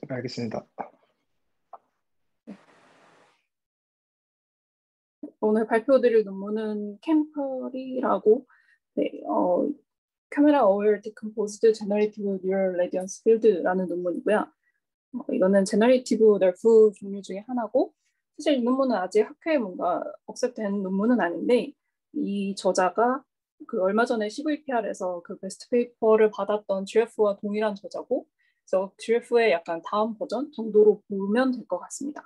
알겠습니다. 오늘 발표드릴 논문은 캠퍼리라고 카메라 어웨어 디컴포즈드 제너레이티브 뉴럴 레디언스 필드라는 논문이고요. 이거는 제너레이티브 널프 종류 중에 하나고, 사실 이 논문은 아직 학회에 뭔가 억셉된 논문은 아닌데, 이 저자가 그 얼마 전에 CVPR에서 그 베스트 페이퍼를 받았던 GF와 동일한 저자고, 그래서 GF의 약간 다음 버전 정도로 보면 될 것 같습니다.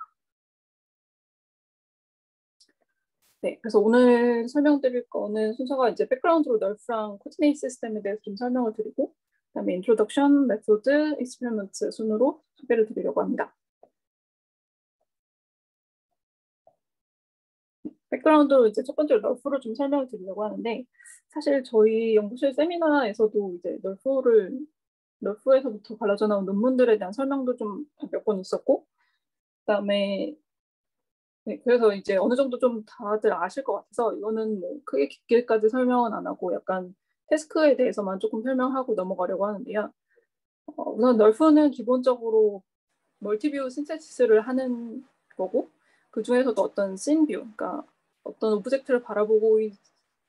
네, 그래서 오늘 설명드릴 거는 순서가 이제 백그라운드로 널프랑 코디네이트 시스템에 대해서 좀 설명을 드리고, 그다음에 인트로덕션, 메소드, 익스페리먼트 순으로 소개를 드리려고 합니다. 백그라운드로 이제 첫 번째로 널프를 좀 설명을 드리려고 하는데, 사실 저희 연구실 세미나에서도 이제 널프에서부터 갈라져 나온 논문들에 대한 설명도 좀 몇 번 있었고, 그다음에 네, 그래서 이제 어느 정도 좀 다들 아실 것 같아서 이거는 뭐 크게 깊게까지 설명은 안 하고 약간 태스크에 대해서만 조금 설명하고 넘어가려고 하는데요. 우선 널프는 기본적으로 멀티뷰 신세시스를 하는 거고, 그 중에서도 어떤 씬뷰, 그러니까 어떤 오브젝트를 바라보고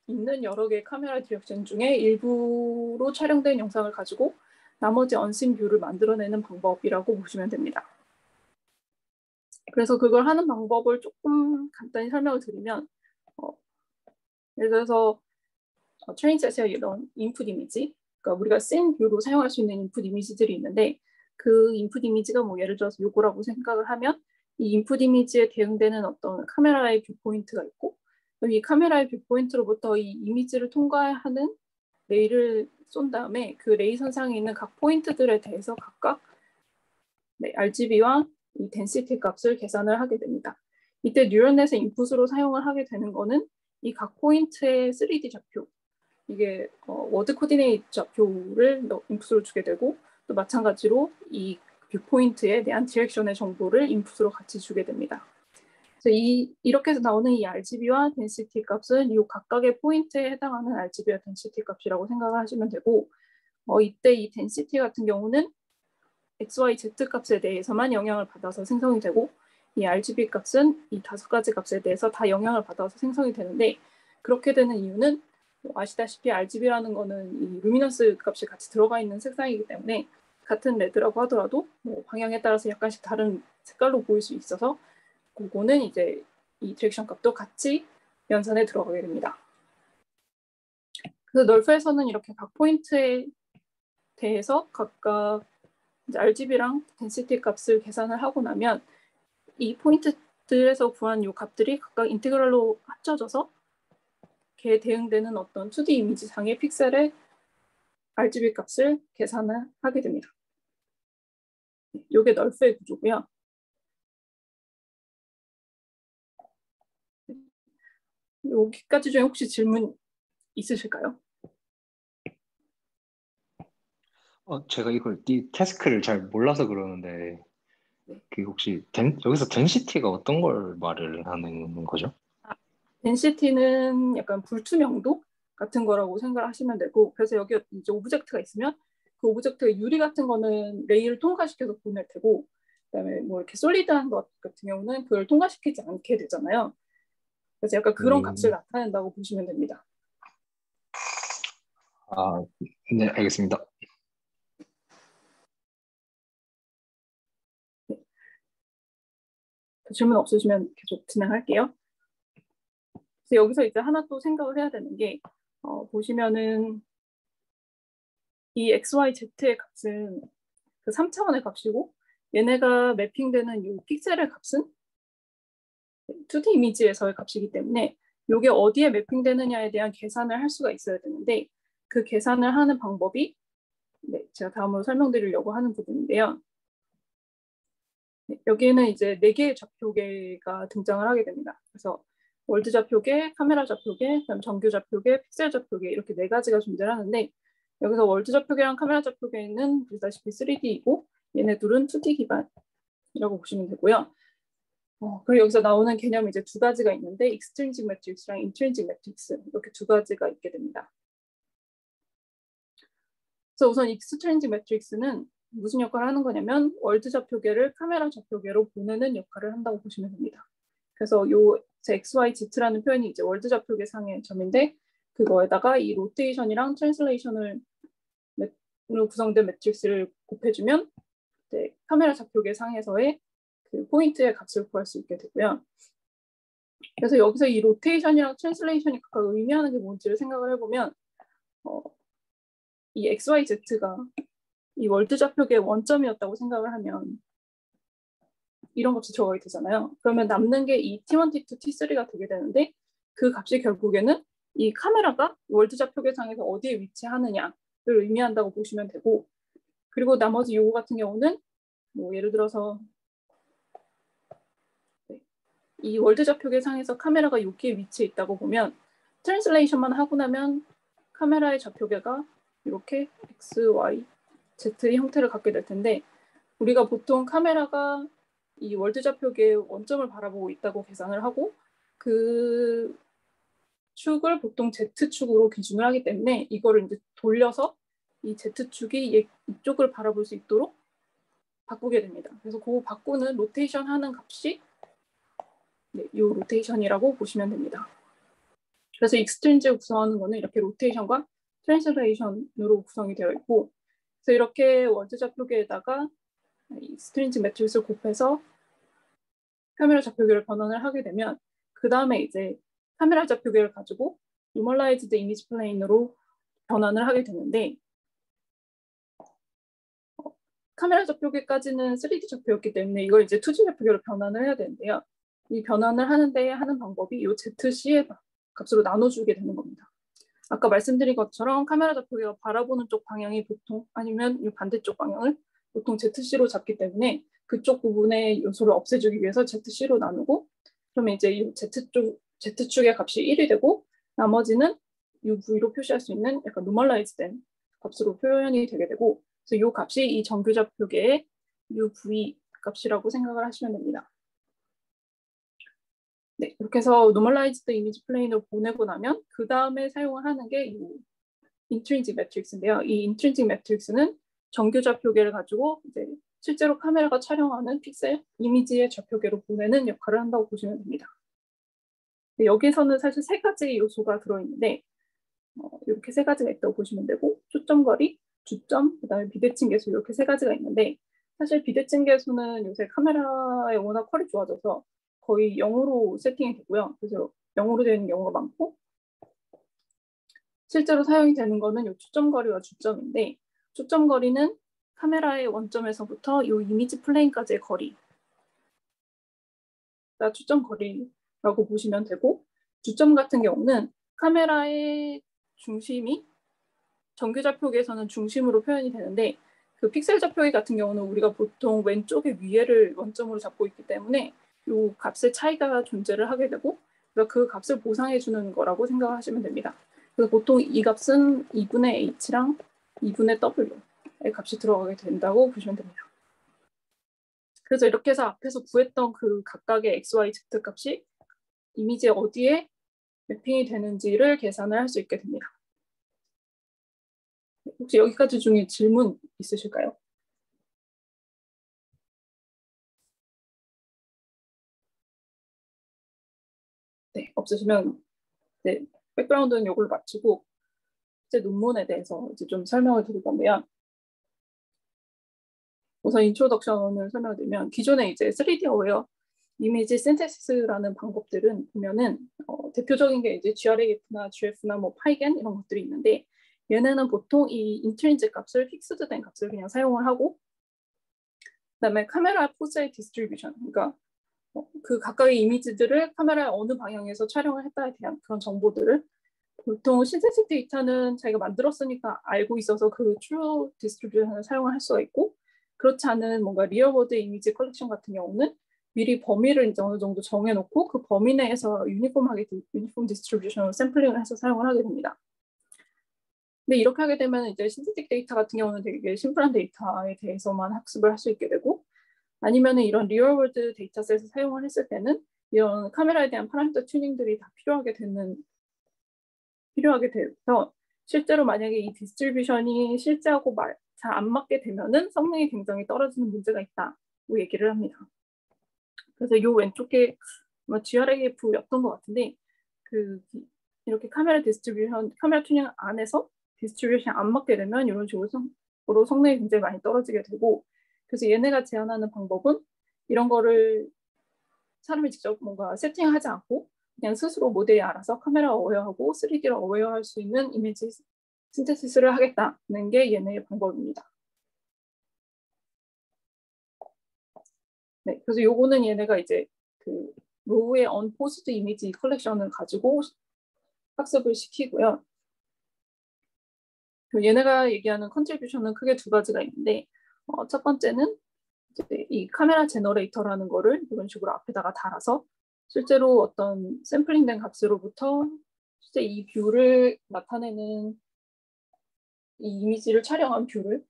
있는 여러 개의 카메라 디렉션 중에 일부로 촬영된 영상을 가지고 나머지 언씬 뷰를 만들어내는 방법이라고 보시면 됩니다. 그래서 그걸 하는 방법을 조금 간단히 설명을 드리면, 예를 들어서 트레인셋의 이런 인풋 이미지, 그러니까 우리가 씬 뷰로 사용할 수 있는 인풋 이미지들이 있는데, 그 인풋 이미지가 뭐 예를 들어서 요거라고 생각을 하면 이 인풋 이미지에 대응되는 어떤 카메라의 뷰 포인트가 있고, 이 카메라의 뷰 포인트로부터 이 이미지를 통과하는 레이를 쏜 다음에 그 레이 선상에 있는 각 포인트들에 대해서 각각 RGB와 이 덴시티 값을 계산을 하게 됩니다. 이때 뉴럴넷의 인풋으로 사용을 하게 되는 거는 이 각 포인트의 3D 좌표, 이게 워드 코디네이트 좌표를 인풋으로 주게 되고, 또 마찬가지로 이 뷰 포인트에 대한 디렉션의 정보를 인풋으로 같이 주게 됩니다. 그래서 이렇게 해서 나오는 이 RGB와 덴시티 값은 이 각각의 포인트에 해당하는 RGB와 덴시티 값이라고 생각을 하시면 되고, 이때 이 덴시티 같은 경우는 X, Y, Z 값에 대해서만 영향을 받아서 생성이 되고, 이 RGB 값은 이 5가지 값에 대해서 다 영향을 받아서 생성이 되는데, 그렇게 되는 이유는 아시다시피 RGB라는 거는 이 루미넌스 값이 같이 들어가 있는 색상이기 때문에 같은 레드라고 하더라도 뭐 방향에 따라서 약간씩 다른 색깔로 보일 수 있어서, 그거는 이제 이 디렉션 값도 같이 연산에 들어가게 됩니다. 그래서 널프에서는 이렇게 각 포인트에 대해서 각각 RGB랑 덴시티 값을 계산을 하고 나면 이 포인트들에서 구한 이 값들이 각각 인테그랄로 합쳐져서 걔에 대응되는 어떤 2D 이미지 상의 픽셀의 RGB 값을 계산을 하게 됩니다. 이게 널프의 구조고요. 여기까지 중에 혹시 질문 있으실까요? 제가 이 태스크를 잘 몰라서 그러는데, 네. 그 혹시 여기서 덴시티가 어떤 걸 말을 하는 거죠? 덴시티는 약간 불투명도 같은 거라고 생각하시면 되고, 그래서 여기 이제 오브젝트가 있으면 그 오브젝트의 유리 같은 거는 레이를 통과시켜서 보낼 테고, 그다음에 뭐 이렇게 솔리드한 것 같은 경우는 그걸 통과시키지 않게 되잖아요. 그래서 약간 그런 값을 나타낸다고 보시면 됩니다. 아, 네, 알겠습니다. 네. 질문 없으시면 계속 진행할게요. 그래서 여기서 이제 하나 또 생각을 해야 되는 게, 보시면은 이 XYZ의 값은 그 3차원의 값이고, 얘네가 매핑되는 이 픽셀의 값은 2D 이미지에서의 값이기 때문에 이게 어디에 매핑되느냐에 대한 계산을 할 수가 있어야 되는데, 그 계산을 하는 방법이 제가 다음으로 설명드리려고 하는 부분인데요. 여기에는 이제 4개의 좌표계가 등장을 하게 됩니다. 그래서 월드 좌표계, 카메라 좌표계, 그다음 정규 좌표계, 픽셀 좌표계, 이렇게 4가지가 존재하는데, 여기서 월드 좌표계랑 카메라 좌표계는 보시다시피 3D이고 얘네 둘은 2D 기반이라고 보시면 되고요. 그리고 여기서 나오는 개념이 이제 2가지가 있는데, extrinsic matrix랑 intrinsic matrix, 이렇게 2가지가 있게 됩니다. 그래서 우선 extrinsic matrix는 무슨 역할을 하는 거냐면 월드 좌표계를 카메라 좌표계로 보내는 역할을 한다고 보시면 됩니다. 그래서 요 XYZ라는 표현이 이제 월드 좌표계 상의 점인데 그거에다가 이 로테이션이랑 트랜슬레이션으로 구성된 매트릭스를 곱해주면 이제 카메라 좌표계 상에서의 그 포인트의 값을 구할 수 있게 되고요. 그래서 여기서 이 로테이션이랑 트랜슬레이션이 각각 의미하는 게 뭔지를 생각을 해보면 이 XYZ가 이 월드 좌표계의 원점이었다고 생각을 하면 이런 값이 들어가게 되잖아요. 그러면 남는 게 이 T1, T2, T3가 되게 되는데 그 값이 결국에는 이 카메라가 월드 좌표계 상에서 어디에 위치하느냐를 의미한다고 보시면 되고 그리고 나머지 요거 같은 경우는 뭐 예를 들어서 이 월드 좌표계 상에서 카메라가 여기에 위치해 있다고 보면 트랜슬레이션만 하고 나면 카메라의 좌표계가 이렇게 X, Y, Z의 형태를 갖게 될 텐데 우리가 보통 카메라가 이 월드 좌표계의 원점을 바라보고 있다고 계산을 하고 그 축을 보통 Z축으로 기준을 하기 때문에 이거를 이제 돌려서 이 Z축이 이쪽을 바라볼 수 있도록 바꾸게 됩니다. 그래서 그 바꾸는 로테이션 하는 값이 이 로테이션이라고 보시면 됩니다. 그래서 익스트린지를 구성하는 거는 이렇게 로테이션과 트랜슬레이션으로 구성이 되어 있고 그래서 이렇게 월드 좌표계에다가 익스트린지 매트릭스를 곱해서 카메라 좌표계를 변환을 하게 되면 그 다음에 이제 카메라 좌표계를 가지고 노멀라이즈드 이미지 플레인으로 변환을 하게 되는데 카메라 좌표계까지는 3D 좌표였기 때문에 이걸 이제 2D 좌표계로 변환을 해야 되는데요. 이 변환을 하는데 하는 방법이 이 ZC의 값으로 나눠주게 되는 겁니다. 아까 말씀드린 것처럼 카메라 좌표계가 바라보는 쪽 방향이 보통 아니면 이 반대쪽 방향을 보통 ZC로 잡기 때문에 그쪽 부분의 요소를 없애주기 위해서 ZC로 나누고 그러면 이제 이 Z축의 값이 1이 되고 나머지는 UV로 표시할 수 있는 약간 노멀라이즈된 값으로 표현이 되게 되고 그래서 이 값이 이 정규 좌표계의 UV 값이라고 생각을 하시면 됩니다. 네, 이렇게 해서 노멀라이즈드 이미지 플레인으로 보내고 나면 그 다음에 사용하는 게 이 인트린직 매트릭스인데요. 이 인트린직 매트릭스는 정규 좌표계를 가지고 이제 실제로 카메라가 촬영하는 픽셀 이미지의 좌표계로 보내는 역할을 한다고 보시면 됩니다. 네, 여기에서는 사실 세 가지 요소가 들어있는데 이렇게 세 가지가 있다고 보시면 되고 초점거리, 주점, 그다음에 비대칭 계수 이렇게 세 가지가 있는데 사실 비대칭 계수는 요새 카메라에 워낙 퀄이 좋아져서 거의 0으로 세팅이 되고요. 그래서 0으로 되는 경우가 많고 실제로 사용이 되는 거는 이 초점거리와 주점인데 초점거리는 카메라의 원점에서부터 이 이미지 플레인까지의 거리가 초점거리라고 보시면 되고 주점 같은 경우는 카메라의 중심이 정규 좌표계에서는 중심으로 표현이 되는데 그 픽셀 좌표계 같은 경우는 우리가 보통 왼쪽의 위에를 원점으로 잡고 있기 때문에 이 값의 차이가 존재를 하게 되고 그 값을 보상해 주는 거라고 생각하시면 됩니다. 그래서 보통 이 값은 2분의 H랑 2분의 W의 값이 들어가게 된다고 보시면 됩니다. 그래서 이렇게 해서 앞에서 구했던 그 각각의 X, Y, Z 값이 이미지에 어디에 매핑이 되는지를 계산을 할 수 있게 됩니다. 혹시 여기까지 중에 질문 있으실까요? 네, 없으시면 네, 백그라운드는 이걸 마치고 이제 논문에 대해서 이제 좀 설명을 드릴 건데요. 우선 인트로덕션을 설명을 드리면 기존에 이제 3D 어웨어 이미지 신테시스라는 방법들은 보면은 대표적인 게 이제 GRAF나 GF나 뭐 파이겐 이런 것들이 있는데 얘네는 보통 이 인트린직 값을 픽스드된 값을 그냥 사용을 하고 그다음에 카메라 포즈의 디스트리뷰션 그러니까 그 각각의 이미지들을 카메라의 어느 방향에서 촬영을 했다에 대한 그런 정보들을 보통 신세식 데이터는 자기가 만들었으니까 알고 있어서 그 트루 디스트리뷰션을 사용을 할 수가 있고 그렇지 않은 뭔가 리얼워드 이미지 컬렉션 같은 경우는 미리 범위를 이제 어느 정도 정해놓고 그 범위 내에서 유니폼하게 유니폼 디스트리뷰션을 샘플링을 해서 사용을 하게 됩니다. 근데 이렇게 하게 되면 이제 신세틱 데이터 같은 경우는 되게 심플한 데이터에 대해서만 학습을 할 수 있게 되고 아니면 이런 리얼월드 데이터셋을 사용을 했을 때는 이런 카메라에 대한 파라미터 튜닝들이 다 필요하게 돼서 실제로 만약에 이 디스트리뷰션이 실제하고 잘 안 맞게 되면은 성능이 굉장히 떨어지는 문제가 있다고 얘기를 합니다. 그래서 요 왼쪽에 GRAF였던 것 같은데 이렇게 카메라 튜닝 안에서 디스트리뷰션이 안 맞게 되면 이런 식으로 성능이 굉장히 많이 떨어지게 되고, 그래서 얘네가 제안하는 방법은 이런 거를 사람이 직접 뭔가 세팅하지 않고 그냥 스스로 모델이 알아서 카메라 어웨어하고 3D를 어웨어할 수 있는 이미지 신테시스를 하겠다는 게 얘네의 방법입니다. 네, 그래서 요거는 얘네가 이제 로우의 언포스드 이미지 컬렉션을 가지고 학습을 시키고요. 얘네가 얘기하는 컨트리뷰션은 크게 두 가지가 있는데, 첫 번째는 이제 이 카메라 제너레이터라는 거를 이런 식으로 앞에다가 달아서 실제로 어떤 샘플링된 값으로부터 실제 이 뷰를 나타내는 이 이미지를 촬영한 뷰를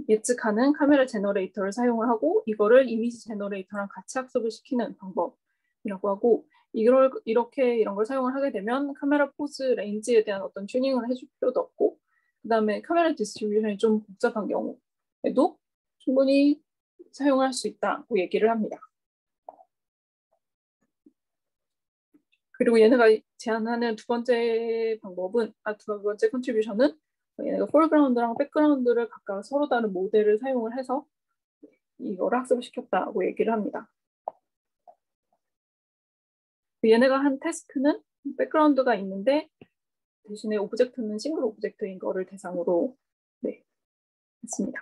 예측하는 카메라 제너레이터를 사용을 하고, 이거를 이미지 제너레이터랑 같이 학습을 시키는 방법이라고 하고, 이런 걸 사용을 하게 되면 카메라 포즈 레인지에 대한 어떤 튜닝을 해줄 필요도 없고, 그 다음에 카메라 디스트리뷰션이 좀 복잡한 경우에도 충분히 사용할 수 있다고 얘기를 합니다. 그리고 얘네가 제안하는 두 번째 컨트리뷰션은 얘네가 폴그라운드랑 백그라운드를 각각 서로 다른 모델을 사용을 해서 이걸 학습을 시켰다고 얘기를 합니다. 얘네가 한 태스크는 백그라운드가 있는데 대신에 오브젝트는 싱글 오브젝트인 거를 대상으로 했습니다.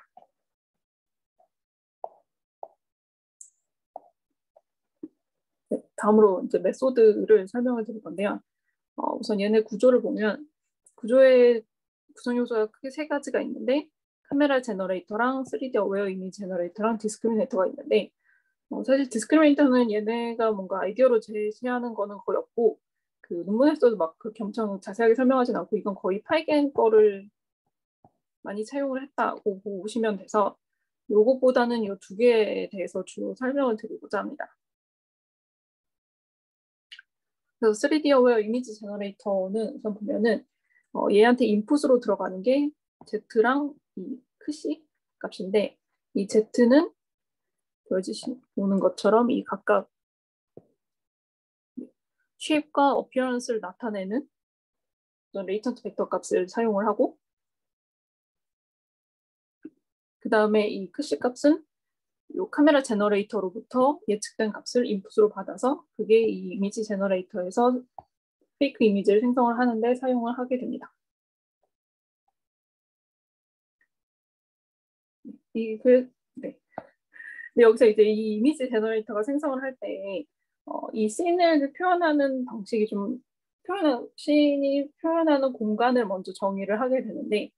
다음으로 이제 메소드를 설명을 드릴 건데요. 우선 얘네 구조를 보면 구조의 구성 요소가 크게 세 가지가 있는데, 카메라 제너레이터랑 3D 어웨어 이미지 제너레이터랑 디스크리미네이터가 있는데, 사실 디스크리미네이터는 얘네가 뭔가 아이디어로 제시하는 거는 거의 없고, 논문에서도 막 엄청 자세하게 설명하진 않고, 이건 거의 파이겐 거를 많이 차용을 했다고 보시면 돼서 요것보다는 이 두 개에 대해서 주로 설명을 드리고자 합니다. 그래서 3D 어웨어 이미지 제너레이터는 우선 보면은 얘한테 인풋으로 들어가는 게 Z랑 이 크시 값인데, 이 Z는 보는 것처럼 이 각각 쉐입과 어피어런스를 나타내는 레이턴트 벡터 값을 사용을 하고, 그 다음에 이 크시 값은 이 카메라 제너레이터로부터 예측된 값을 인풋으로 받아서 그게 이 이미지 제너레이터에서 페이크 이미지를 생성을 하는데 사용을 하게 됩니다. 근데 여기서 이제 이 이미지 제너레이터가 생성을 할 때 이 씬을 표현하는 방식이 씬이 표현하는 공간을 먼저 정의를 하게 되는데,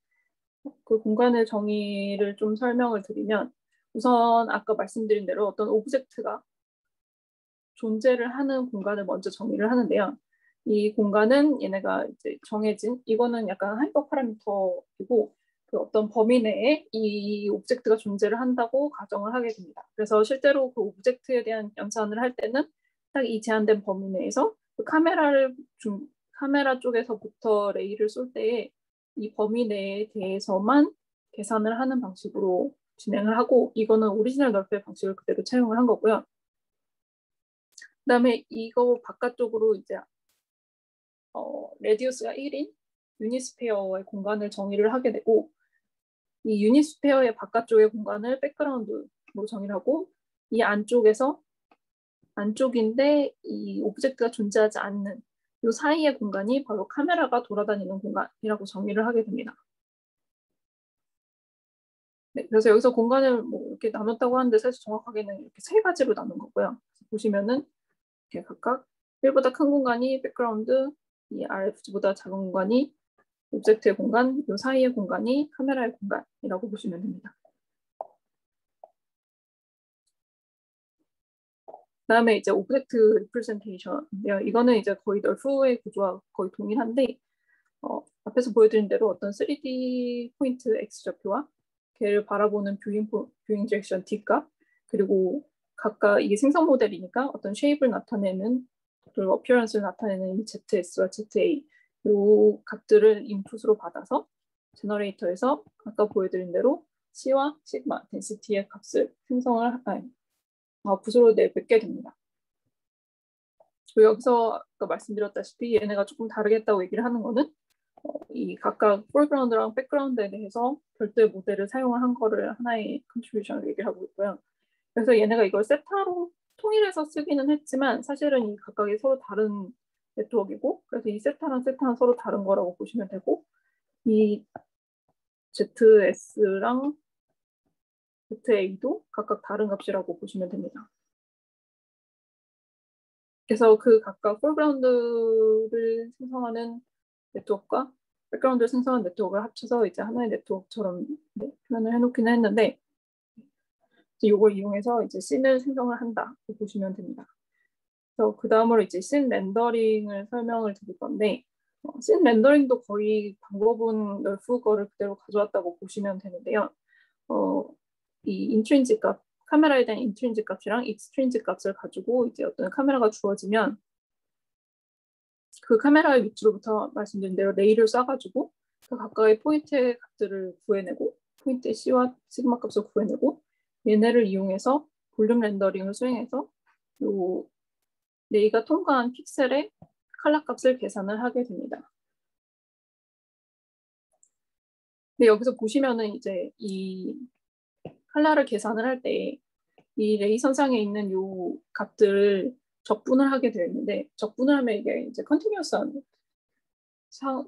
그 공간의 정의를 좀 설명을 드리면, 우선 아까 말씀드린 대로 어떤 오브젝트가 존재를 하는 공간을 먼저 정의를 하는데요. 이 공간은 얘네가 이제 정해진, 이거는 약간 하이퍼 파라미터이고, 어떤 범위 내에 이 오브젝트가 존재를 한다고 가정을 하게 됩니다. 그래서 실제로 그 오브젝트에 대한 연산을 할 때는 딱 이 제한된 범위 내에서 카메라 쪽에서부터 레이를 쏠 때에 이 범위 내에 대해서만 계산을 하는 방식으로 진행을 하고, 이거는 오리지널 널페 방식을 그대로 차용을 한 거고요. 그다음에 이거 바깥쪽으로 이제 레디우스가 1인 유니스페어의 공간을 정의를 하게 되고, 이 유니스페어의 바깥쪽의 공간을 백그라운드로 정의를 하고, 이 안쪽인데 이 오브젝트가 존재하지 않는 이 사이의 공간이 바로 카메라가 돌아다니는 공간이라고 정의를 하게 됩니다. 네, 그래서 여기서 공간을 뭐 이렇게 나눴다고 하는데 사실 정확하게는 이렇게 세 가지로 나눈 거고요. 보시면은 이렇게 각각 1보다 큰 공간이 백그라운드, 이 RFG보다 작은 공간이 오브젝트의 공간, 이 사이의 공간이 카메라의 공간이라고 보시면 됩니다. 그다음에 이제 오브젝트 리프레젠테이션인데요. 이거는 이제 거의 널프의 구조와 거의 동일한데, 앞에서 보여드린 대로 어떤 3D 포인트 X좌표와 걔를 바라보는 뷰잉 디렉션 D값, 그리고 각각 이게 생성 모델이니까 어떤 쉐입을 나타내는, 그리고 어피어런스를 나타내는 ZS와 ZA, 이 값들을 인풋으로 받아서 제너레이터에서 아까 보여드린 대로 C와 시그마 덴시티의 값을 아웃풋으로 내뱉게 됩니다. 그리고 여기서 아까 말씀드렸다시피 얘네가 조금 다르겠다고 얘기를 하는 거는 이 각각 포그라운드랑 백그라운드에 대해서 별도의 모델을 사용을 한 거를 하나의 컨트리뷰션을 얘기를 하고 있고요. 그래서 얘네가 이걸 세타로 통일해서 쓰기는 했지만 사실은 이 각각이 서로 다른 네트워크이고, 그래서 이 세타랑 세타는 서로 다른 거라고 보시면 되고, 이 ZS랑 ZA도 각각 다른 값이라고 보시면 됩니다. 그래서 그 각각 포그라운드를 생성하는 네트워크와 백그라운드를 생성하는 네트워크를 합쳐서 이제 하나의 네트워크처럼 표현을 해놓기는 했는데, 이걸 이용해서 이제 씬을 생성을 한다고 보시면 됩니다. 그래서 그 다음으로 이제 씬 렌더링을 설명을 드릴 건데, 씬 렌더링도 거의 방법은 널프 거를 그대로 가져왔다고 보시면 되는데요. 이 인트린직 값, 카메라에 대한 인트린직 값이랑 익스트린직 값을 가지고 이제 어떤 카메라가 주어지면 그 카메라의 위치로부터 말씀드린 대로 레이를 쏴가지고 그 각각의 포인트의 값들을 구해내고, 포인트의 C와 시그마 값을 구해내고, 얘네를 이용해서 볼륨 렌더링을 수행해서 요 레이가 통과한 픽셀의 컬러 값을 계산을 하게 됩니다. 근데 여기서 보시면은 이제 이 컬러를 계산을 할 때 이 레이 선상에 있는 요 값들을 적분을 하게 되어 있는데, 적분을 하면 이게 이제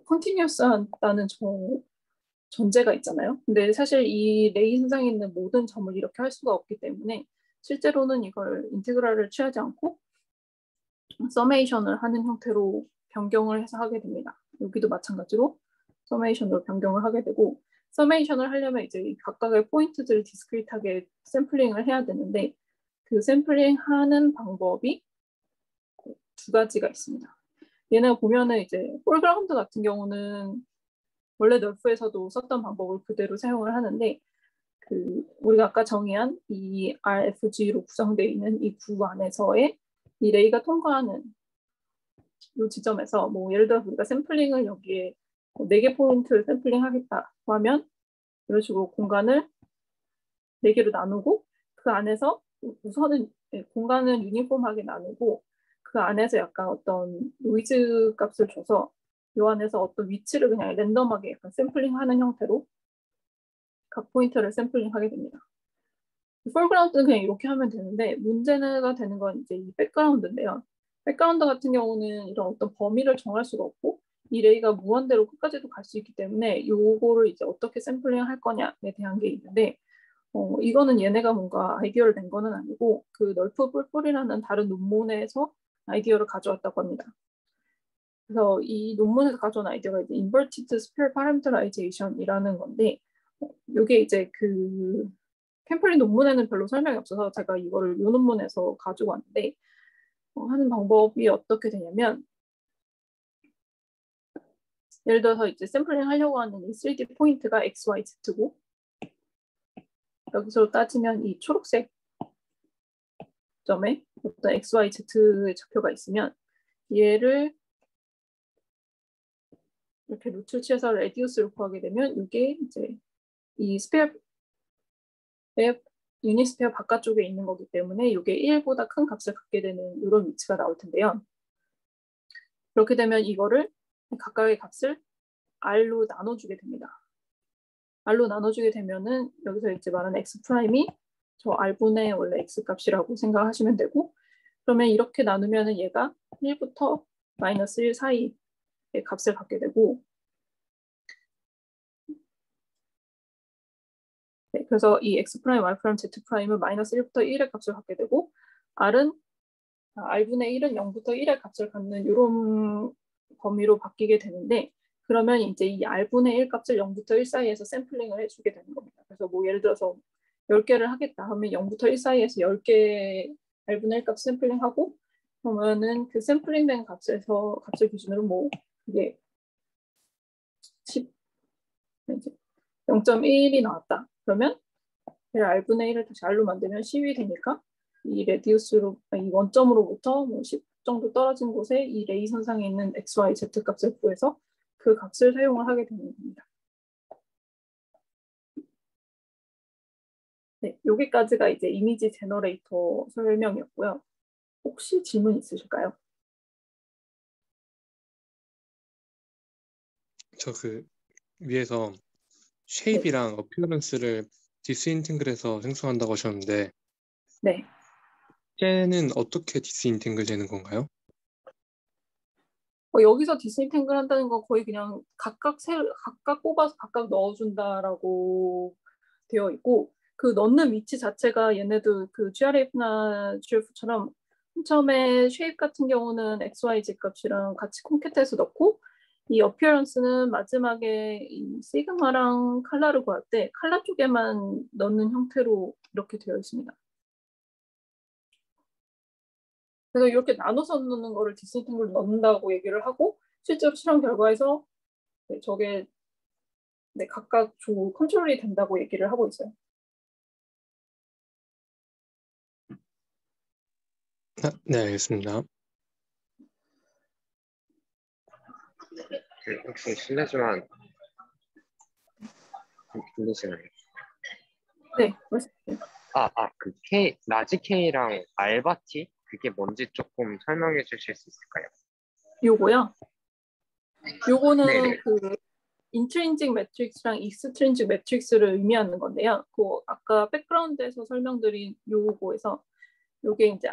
컨티뉴어스하다는 전제가 있잖아요. 근데 사실 이 레이 선상에 있는 모든 점을 이렇게 할 수가 없기 때문에 실제로는 이걸 인테그랄을 취하지 않고 서메이션을 하는 형태로 변경을 해서 하게 됩니다. 여기도 마찬가지로 서메이션으로 변경을 하게 되고, 서메이션을 하려면 이제 각각의 포인트들을 디스크리트하게 샘플링을 해야 되는데, 그 샘플링 하는 방법이 두 가지가 있습니다. 얘네가 보면은 이제 폴그라운드 같은 경우는 원래 널프에서도 썼던 방법을 그대로 사용을 하는데, 우리가 아까 정의한 이 RFG로 구성되어 있는 이 구 안에서의 이 레이가 통과하는 이 지점에서 뭐 예를 들어 우리가 샘플링을 여기에 4개 포인트를 샘플링 하겠다고 하면 이런 식으로 공간을 4개로 나누고, 그 안에서 우선은 공간은 유니폼하게 나누고, 그 안에서 약간 어떤 노이즈 값을 줘서 이 안에서 어떤 위치를 그냥 랜덤하게 약간 샘플링하는 형태로 각 포인트를 샘플링하게 됩니다. 포그라운드는 그냥 이렇게 하면 되는데, 문제가 되는 건 이제 이 백그라운드인데요. 백그라운드 같은 경우는 이런 어떤 범위를 정할 수가 없고, 이 레이가 무한대로 끝까지도 갈 수 있기 때문에 요거를 이제 어떻게 샘플링 할 거냐에 대한 게 있는데, 이거는 얘네가 뭔가 아이디어를 낸 거는 아니고 그 널프 뿔뿔이라는 다른 논문에서 아이디어를 가져왔다고 합니다. 그래서 이 논문에서 가져온 아이디어가 이제 Inverted Sphere Parameterization이라는 건데, 이게 이제 그 캠플린 논문에는 별로 설명이 없어서 제가 이거를 이 논문에서 가지고 왔는데, 하는 방법이 어떻게 되냐면, 예를 들어서 이제 샘플링 하려고 하는 이 3D 포인트가 X, Y, Z고, 여기서 따지면 이 초록색 점에 어떤 X, Y, Z의 좌표가 있으면 얘를 이렇게 루트를 취해서 레디우스를 구하게 되면 이게 이제 이 스페어의 유닛 스페어 바깥쪽에 있는 거기 때문에 이게 1보다 큰 값을 갖게 되는 이런 위치가 나올 텐데요. 그렇게 되면 이거를 각각의 값을 R로 나눠주게 됩니다. R로 나눠주게 되면은 여기서 이제 말하는 X 프라임이 저 R분의 원래 X 값이라고 생각하시면 되고, 그러면 이렇게 나누면은 얘가 1부터 마이너스 1 사이의 값을 갖게 되고, 네, 그래서 이 X 프라임, Y 프라임, Z 프라임은 마이너스 1부터 1의 값을 갖게 되고, R분의 1은 0부터 1의 값을 갖는 이런 범위로 바뀌게 되는데, 그러면 이제 이 R분의 1 값을 0부터 1 사이에서 샘플링을 해주게 되는 겁니다. 그래서 뭐 예를 들어서 10개를 하겠다 하면 0부터 1 사이에서 10개 R분의 1 값 샘플링하고, 그러면은 그 샘플링된 값을 기준으로 뭐 이게 0.1이 나왔다. 그러면 R분의 1을 다시 R로 만들면 10이 되니까 이 레디우스로, 이 원점으로부터 뭐 10 정도 떨어진 곳에 이 레이 선상에 있는 X, Y, Z 값을 구해서 그 값을 사용을 하게 되는 겁니다. 네, 여기까지가 이제 이미지 제너레이터 설명이었고요. 혹시 질문 있으실까요? 저 그 위에서 네. 쉐입이랑 어피어런스를 디스인팅글해서 생성한다고 하셨는데 네. 쟤는 어떻게 디스인팅글 되는 건가요? 여기서 디스인탱글 한다는 건 거의 그냥 각각 뽑아서 각각 넣어준다라고 되어 있고, 그 넣는 위치 자체가 얘네도 그 GRF나 GF처럼 처음에 쉐입 같은 경우는 XYZ 값이랑 같이 콘캣해서 넣고, 이 어피어런스는 마지막에 이 시그마랑 칼라를 구할 때 칼라 쪽에만 넣는 형태로 이렇게 되어 있습니다. 그래서 이렇게 나눠서 넣는 거를 디스인탱글 넣는다고 얘기를 하고, 실제로 실험 결과에서 네, 저게 네, 각각 컨트롤이 된다고 얘기를 하고 있어요. 네, 알겠습니다. 혹시 실례지만 들리시나요? 네, 맞습니다. 그 K, 라지 K랑 알바 T? 그게 뭔지 조금 설명해 주실 수 있을까요? 요거요. 요거는 네네. 그 인트린직 매트릭스랑 익스트린직 매트릭스를 의미하는 건데요. 그 아까 백그라운드에서 설명드린 요거에서 요게 이제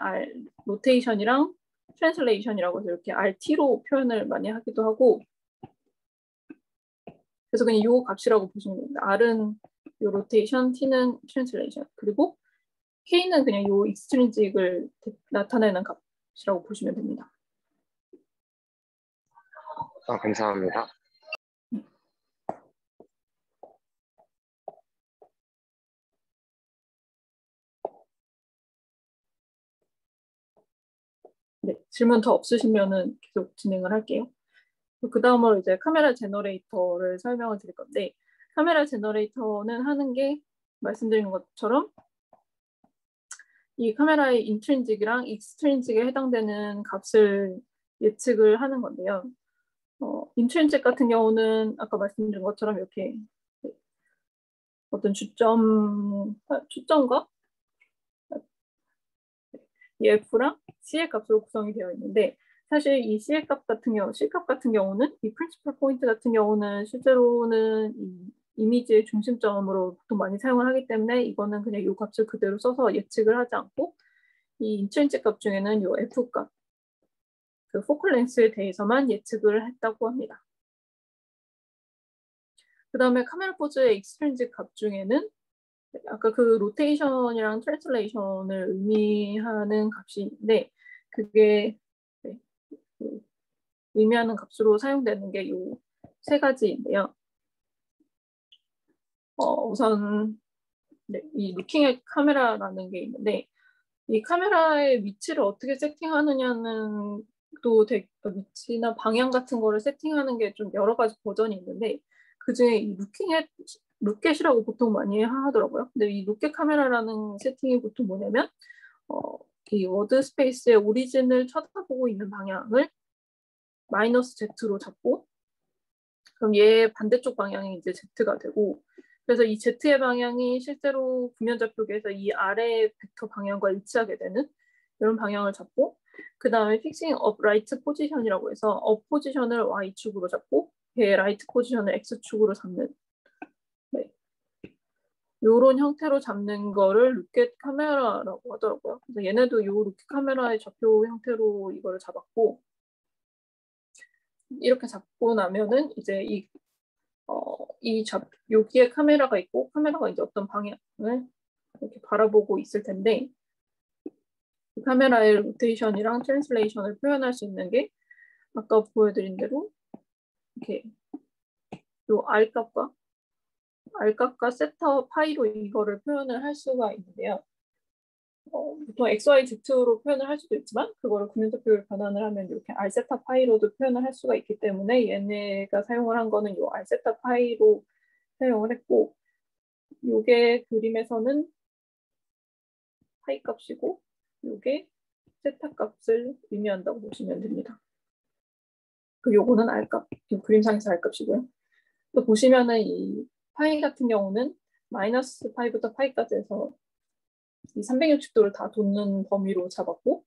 로테이션이랑 트랜슬레이션이라고 해서 이렇게 RT로 표현을 많이 하기도 하고, 그래서 그냥 요 값이라고 보시면 됩니다. R은 요 로테이션, T는 트랜슬레이션, 그리고 K는 그냥 요 익스트린직을 나타내는 값이라고 보시면 됩니다. 감사합니다. 네, 질문 더 없으시면은 계속 진행을 할게요. 그 다음으로 이제 카메라 제너레이터를 설명을 드릴 건데, 카메라 제너레이터는 하는 게 말씀드린 것처럼 이 카메라의 인트린직이랑 익스트린직에 해당되는 값을 예측을 하는 건데요. 인트린직 같은 경우는 아까 말씀드린 것처럼 이렇게 어떤 주점과 이 F랑 C의 값으로 구성이 되어 있는데, 사실 이 C의 값 같은 경우, C 값 같은 경우는 이 프린시플 포인트 같은 경우는 실제로는 이 이미지의 중심점으로 보통 많이 사용을 하기 때문에 이거는 그냥 이 값을 그대로 써서 예측을 하지 않고, 이 인트린직 값 중에는 이 F 값, 그 포컬 렌스에 대해서만 예측을 했다고 합니다. 그 다음에 카메라 포즈의 익스트린직 값 중에는 아까 그 로테이션이랑 트랜슬레이션을 의미하는 값이 있는데, 그게 네, 그 의미하는 값으로 사용되는 게 이 세 가지인데요. 우선 네, 이 루킹 앳 카메라라는 게 있는데, 이 카메라의 위치를 어떻게 세팅하느냐는 또 위치나 방향 같은 거를 세팅하는 게 좀 여러 가지 버전이 있는데, 그중에 이 룩겟이라고 보통 많이 하더라고요. 근데 이 룩겟 카메라라는 세팅이 보통 뭐냐면 이 워드 스페이스의 오리진을 쳐다보고 있는 방향을 마이너스 Z로 잡고, 그럼 얘 반대쪽 방향이 이제 Z가 되고, 그래서 이 Z의 방향이 실제로 구면좌표계에서 이 아래 벡터 방향과 일치하게 되는 이런 방향을 잡고, 그 다음에 픽싱 업 라이트 포지션이라고 해서 업 포지션을 Y축으로 잡고 얘 라이트 포지션을 X축으로 잡는 네. 요런 형태로 잡는 거를 루켓 카메라라고 하더라고요. 그래서 얘네도 요 루켓 카메라의 좌표 형태로 이거를 잡았고, 이렇게 잡고 나면은 이제 여기에 카메라가 있고, 카메라가 이제 어떤 방향을 이렇게 바라보고 있을 텐데, 그 카메라의 로테이션이랑 트랜슬레이션을 표현할 수 있는 게 아까 보여드린 대로 이렇게 요 R값과 세터 파이로 이거를 표현을 할 수가 있는데요. 보통 XYZ로 표현을 할 수도 있지만 그거를 구면좌표를 변환을 하면 이렇게 R 세타 파이로도 표현을 할 수가 있기 때문에 얘네가 사용을 한 거는 이 R 세타 파이로 사용을 했고, 요게 그림에서는 파이 값이고 요게 세타 값을 의미한다고 보시면 됩니다. 그 요거는 R값, 그림상에서 R값이고요. 또 보시면은 이 파이 같은 경우는 마이너스 파이부터 파이까지 해서 이 360도를 다 돕는 범위로 잡았고,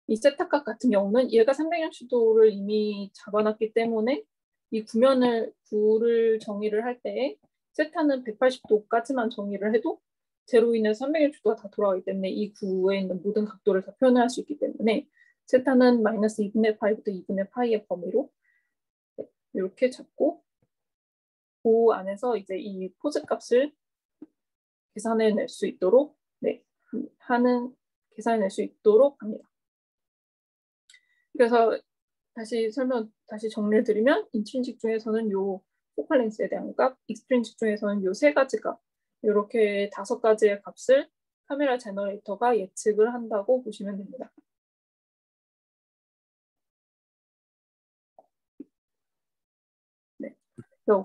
이 세타값 같은 경우는 얘가 360도를 이미 잡아놨기 때문에 이 구를 정의를 할 때에 세타는 180도까지만 정의를 해도 제로 인해서 360도가 다 돌아가기 때문에 이 구에 있는 모든 각도를 다 표현할 수 있기 때문에 세타는 마이너스 2분의 파이부터 2분의 파이의 범위로 이렇게 잡고, 그 안에서 이제 이 포즈 값을 계산해낼 수 있도록 계산해낼 수 있도록 합니다. 그래서 다시 정리를 드리면 인트린식 중에서는 요 포컬 렌스에 대한 값, 익스트린식 중에서는 요 세 가지 값, 이렇게 5가지의 값을 카메라 제너레이터가 예측을 한다고 보시면 됩니다. 네.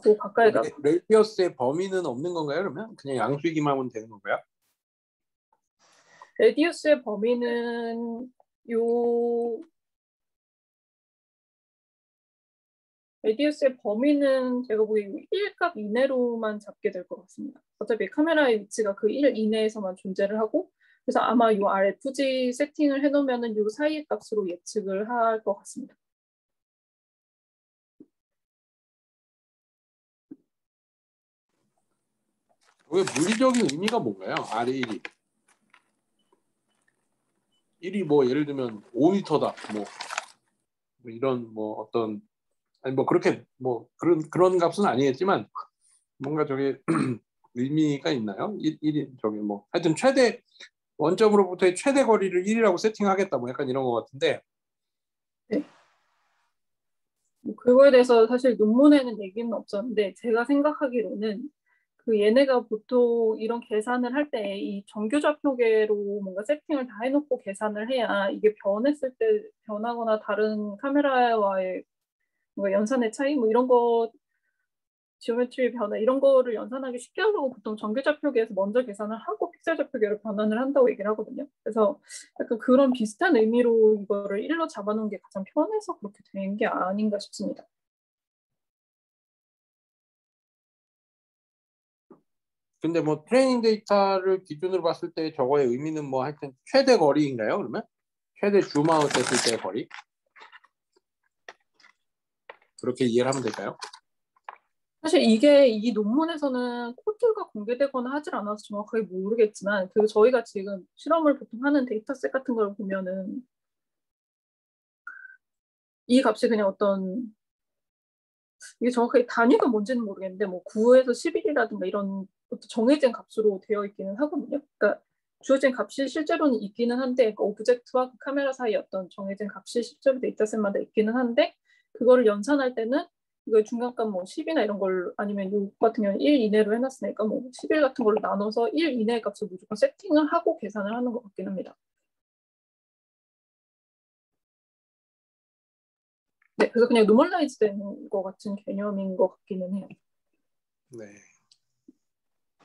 그 가까이 가. 레디어스의 범위는 없는 건가요? 그러면 그냥 양수이기만 하면 되는 건가요? 레디우스의 범위는 제가 보기에 1값 이내로만 잡게 될 것 같습니다. 어차피 카메라의 위치가 그 1 이내에서만 존재를 하고, 그래서 아마 이 RFG 세팅을 해놓으면 이 사이의 값으로 예측을 할 것 같습니다. 왜 물리적인 의미가 뭔가요? R1이 1이 뭐 예를 들면 5m다 뭐 이런 뭐 어떤 아니 뭐 그렇게 뭐 그런 값은 아니겠지만 뭔가 저게 의미가 있나요? 1이 저기 뭐 하여튼 최대 원점으로부터의 최대 거리를 1이라고 세팅하겠다 뭐 약간 이런 것 같은데. 네. 그거에 대해서 사실 논문에는 얘기는 없었는데 제가 생각하기로는 그 얘네가 보통 이런 계산을 할 때 이 정규좌표계로 뭔가 세팅을 다 해놓고 계산을 해야 이게 변했을 때 변하거나 다른 카메라와의 뭔가 연산의 차이 뭐 이런 거, 지오메트리 변화 이런 거를 연산하기 쉽게 하려고 보통 정규좌표계에서 먼저 계산을 하고 픽셀 좌표계로 변환을 한다고 얘기를 하거든요. 그래서 약간 그런 비슷한 의미로 이거를 1로 잡아놓은 게 가장 편해서 그렇게 된 게 아닌가 싶습니다. 근데 뭐 트레이닝 데이터를 기준으로 봤을 때 저거의 의미는 뭐 하여튼 최대 거리인가요? 그러면 최대 줌아웃 됐을 때의 거리, 그렇게 이해를 하면 될까요? 사실 이게 이 논문에서는 코드가 공개되거나 하질 않아서 정확하게 모르겠지만 저희가 지금 실험을 보통 하는 데이터셋 같은 걸 보면은 이 값이 그냥 어떤, 이게 정확하게 단위가 뭔지는 모르겠는데 뭐 9에서 11이라든가 이런 정해진 값으로 되어 있기는 하거든요. 그러니까 주어진 값이 실제로는 있기는 한데 그 오브젝트와 그 카메라 사이 어떤 정해진 값이 실제로 데이터셋마다 있기는 한데 그거를 연산할 때는 이거 중간값 뭐 10이나 이런 걸 아니면 요 같은 경우는 1 이내로 해놨으니까 뭐 11 같은 걸로 나눠서 1 이내의 값을 무조건 세팅을 하고 계산을 하는 것 같긴 합니다. 네, 그래서 그냥 노멀라이즈 된 것 같은 개념인 것 같기는 해요. 네.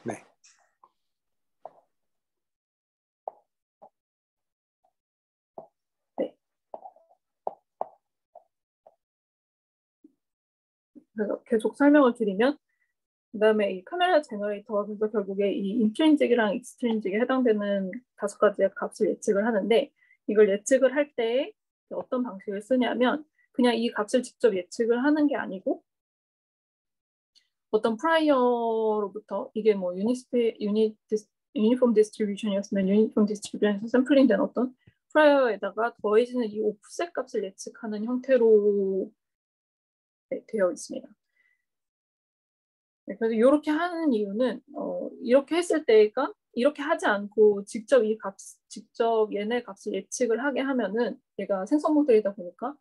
네. 네. 그래서 계속 설명을 드리면, 그다음에 이 카메라 제너레이터가 그래서 결국에 이 인트린직이랑 익스트린직에 해당되는 5가지의 값을 예측을 하는데, 이걸 예측을 할 때 어떤 방식을 쓰냐면 그냥 이 값을 직접 예측을 하는 게 아니고 어떤 프라이어로부터 이게 뭐 유니폼 디스트리뷰션이었으면 유니폼 디스트리뷰션에서 샘플링된 어떤 프라이어에다가 더해지는 이 오프셋 값을 예측하는 형태로 되어 있습니다. 네, 그래서 이렇게 하는 이유는 이렇게 했을 때가 이렇게 하지 않고 직접 얘네 값을 예측을 하게 하면은 얘가 생성 모델이다 보니까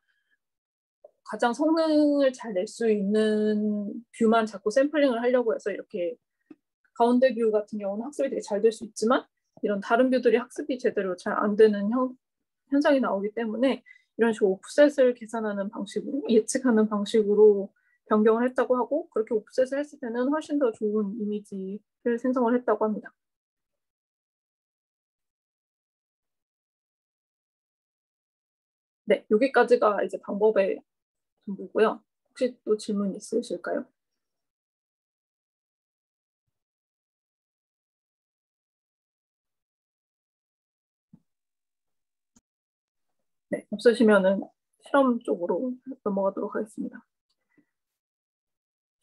가장 성능을 잘 낼 수 있는 뷰만 자꾸 샘플링을 하려고 해서 이렇게 가운데 뷰 같은 경우는 학습이 되게 잘 될 수 있지만 이런 다른 뷰들이 학습이 제대로 잘 안 되는 현상이 나오기 때문에 이런 식으로 오프셋을 계산하는 방식으로 예측하는 방식으로 변경을 했다고 하고, 그렇게 오프셋을 했을 때는 훨씬 더 좋은 이미지를 생성을 했다고 합니다. 네, 여기까지가 이제 방법의 전부고요. 혹시 또 질문 있으실까요? 네, 없으시면은 실험 쪽으로 넘어가도록 하겠습니다.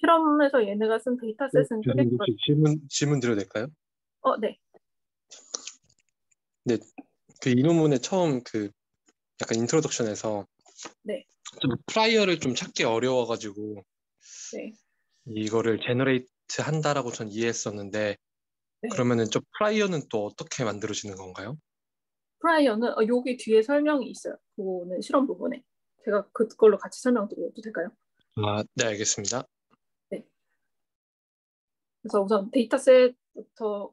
실험에서 얘네가 쓴 데이터셋은 크게 교수님 혹시 질문 드려도 될까요? 네. 네, 그 이 논문의 처음 그 약간 인트로덕션에서 네. 좀 프라이어를 좀 찾기 어려워가지고 네. 이거를 제너레이트 한다라고 전 이해했었는데 네. 그러면은 저 프라이어는 또 어떻게 만들어지는 건가요? 프라이어는 여기 뒤에 설명이 있어요. 그거는 실험 부분에. 제가 그걸로 같이 설명드려도 될까요? 아, 네, 알겠습니다. 네. 그래서 우선 데이터셋부터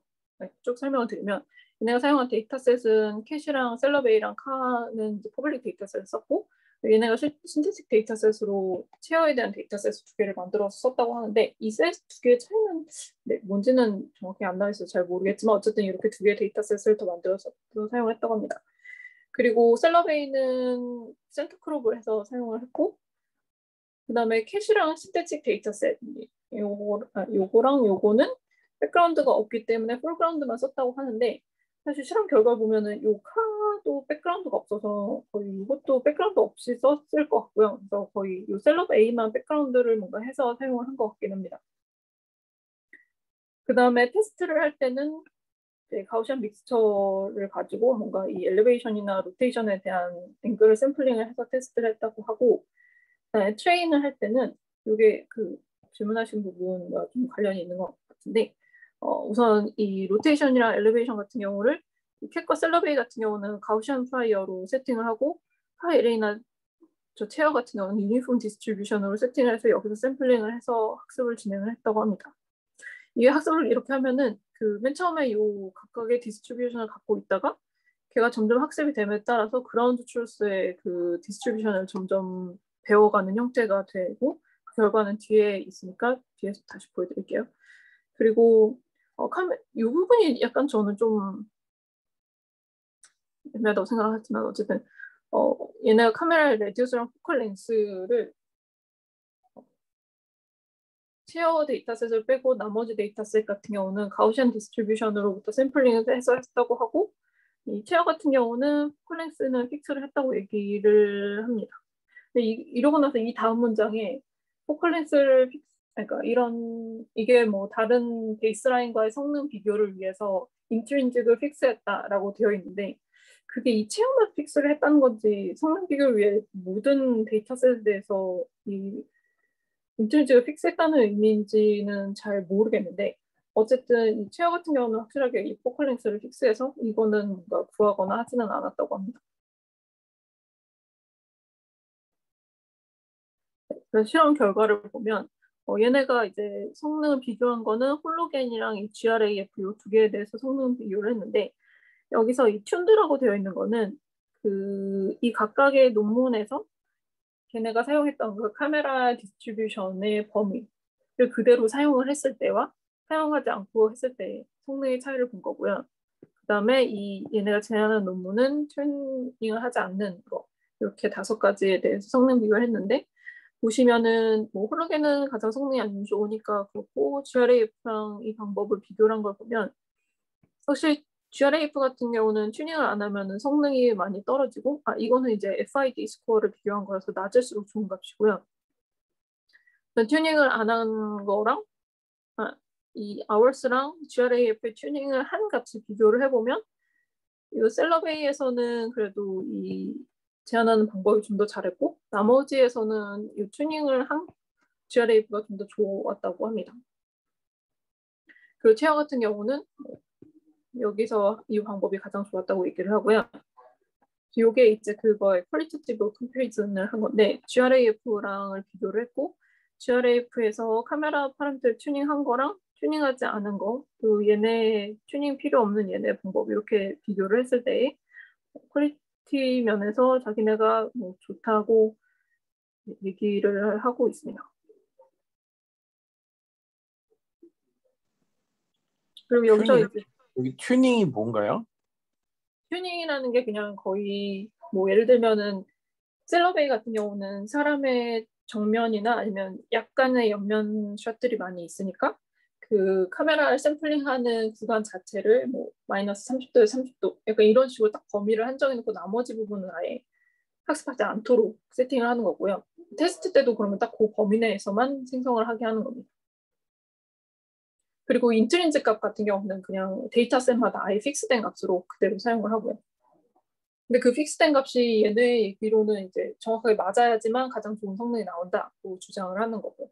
쭉 설명을 드리면 얘네가 사용한 데이터셋은 캐시랑 셀러베이랑 카는 이제 퍼블릭 데이터셋을 썼고 얘네가 신테틱 데이터셋으로 체어에 대한 데이터셋 두 개를 만들어서 썼다고 하는데 이 셋 두 개의 차이는 뭔지는 정확히 안 나와 있어서 잘 모르겠지만 어쨌든 이렇게 두 개의 데이터셋을 더 만들어서 사용했다고 합니다. 그리고 셀러베이는 센터크롭을 해서 사용을 했고 그 다음에 캐시랑 신테틱 데이터셋 요거랑 요거는 백그라운드가 없기 때문에 폴그라운드만 썼다고 하는데 사실 실험 결과 보면은 요 카도 백그라운드가 없어서 거의 이것도 백그라운드 없이 썼을 것 같고요. 그래서 거의 요 셀럽 A만 백그라운드를 뭔가 해서 사용을 한 것 같긴 합니다. 그 다음에 테스트를 할 때는 가우시안 믹스처를 가지고 뭔가 이 엘리베이션이나 로테이션에 대한 앵글을 샘플링을 해서 테스트를 했다고 하고 트레인을 할 때는 이게 그 질문하신 부분과 좀 관련이 있는 것 같은데 우선 이 로테이션이랑 엘리베이션 같은 경우를 캣과 셀러베이 같은 경우는 가우시안 프라이어로 세팅을 하고 파이레이나 저 체어 같은 경우는 유니폼 디스트리뷰션으로 세팅을 해서 여기서 샘플링을 해서 학습을 진행을 했다고 합니다. 이 학습을 이렇게 하면은 그 맨 처음에 요 각각의 디스트리뷰션을 갖고 있다가 걔가 점점 학습이 됨에 따라서 그라운드 트루스의 그 디스트리뷰션을 점점 배워가는 형태가 되고 그 결과는 뒤에 있으니까 뒤에서 다시 보여드릴게요. 그리고 이 부분이 약간 저는 좀 애매하다고 생각하지만 어쨌든 얘네가 카메라의 레디우스랑 포컬 렌스를 체어 데이터셋을 빼고 나머지 데이터셋 같은 경우는 가우시안 디스트리뷰션으로부터 샘플링을 해서 했다고 하고 이 체어 같은 경우는 포컬 렌스는 픽스를 했다고 얘기를 합니다. 근데 이러고 나서 이 다음 문장에 포컬 렌스를 그러니까 이게 뭐 다른 베이스라인과의 성능 비교를 위해서 인트린직을 픽스했다라고 되어 있는데 그게 이 체험을 픽스를 했다는 건지 성능 비교를 위해 모든 데이터셋에 대해서 이 인트린직을 픽스했다는 의미인지는 잘 모르겠는데 어쨌든 이 체어 같은 경우는 확실하게 이 포컬 렌스를 픽스해서 이거는 뭔가 구하거나 하지는 않았다고 합니다. 그래서 실험 결과를 보면 얘네가 이제 성능을 비교한 거는 홀로겐이랑 이 GRAF 이 두 개에 대해서 성능 비교를 했는데 여기서 이 튠드라고 되어 있는 거는 이 각각의 논문에서 걔네가 사용했던 그 카메라 디스트리뷰션의 범위를 그대로 사용을 했을 때와 사용하지 않고 했을 때 성능의 차이를 본 거고요. 그 다음에 얘네가 제안한 논문은 튜닝을 하지 않는 거 이렇게 5가지에 대해서 성능 비교를 했는데 보시면은 뭐 홀로겐은 가장 성능이 안 좋으니까 그렇고 GRAF랑 이 방법을 비교를 한 걸 보면 사실 GRAF 같은 경우는 튜닝을 안 하면은 성능이 많이 떨어지고 이거는 이제 FID 스코어를 비교한 거라서 낮을수록 좋은 값이고요. 튜닝을 안 한 거랑 이 hours랑 GRAF의 튜닝을 한 값을 비교를 해보면 이 셀러베이에서는 그래도 이 제안하는 방법이 좀 더 잘했고 나머지에서는 이 튜닝을 한 GRAF가 좀 더 좋았다고 합니다. 그리고 체어 같은 경우는 여기서 이 방법이 가장 좋았다고 얘기를 하고요. 이게 이제 그거의 퀄리티티브 컴패리즌을 한 건데 GRAF랑을 비교를 했고 GRAF에서 카메라 파라미터 튜닝한 거랑 튜닝하지 않은 거 그리고 얘네 튜닝 필요 없는 얘네 방법 이렇게 비교를 했을 때 퀄리티 면에서 자기네가 뭐 좋다고 얘기를 하고 있습니다. 그리고 여기서 이제 여기 튜닝이 뭔가요? 튜닝이라는 게 그냥 거의 뭐 예를 들면은 셀러베이 같은 경우는 사람의 정면이나 아니면 약간의 옆면 샷들이 많이 있으니까 그 카메라를 샘플링하는 구간 자체를 뭐 마이너스 30도에 30도 약간 이런 식으로 딱 범위를 한정해 놓고 나머지 부분은 아예 학습하지 않도록 세팅을 하는 거고요. 테스트 때도 그러면 딱 그 범위 내에서만 생성을 하게 하는 겁니다. 그리고 인트린직 값 같은 경우는 그냥 데이터셋마다 아예 픽스된 값으로 그대로 사용을 하고요. 근데 그 픽스된 값이 얘네 얘기로는 이제 정확하게 맞아야지만 가장 좋은 성능이 나온다고 주장을 하는 거고요.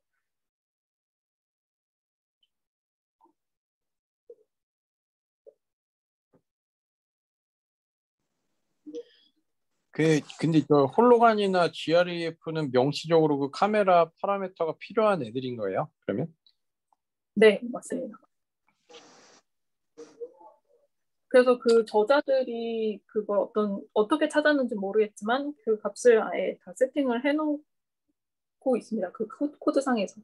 근데 저 홀로간이나 GREF는 명시적으로 그 카메라 파라미터가 필요한 애들인 거예요? 그러면? 네, 맞습니다. 그래서 그 저자들이 그걸 어떻게 찾았는지 모르겠지만 그 값을 아예 다 세팅을 해놓고 있습니다. 그 코드상에서.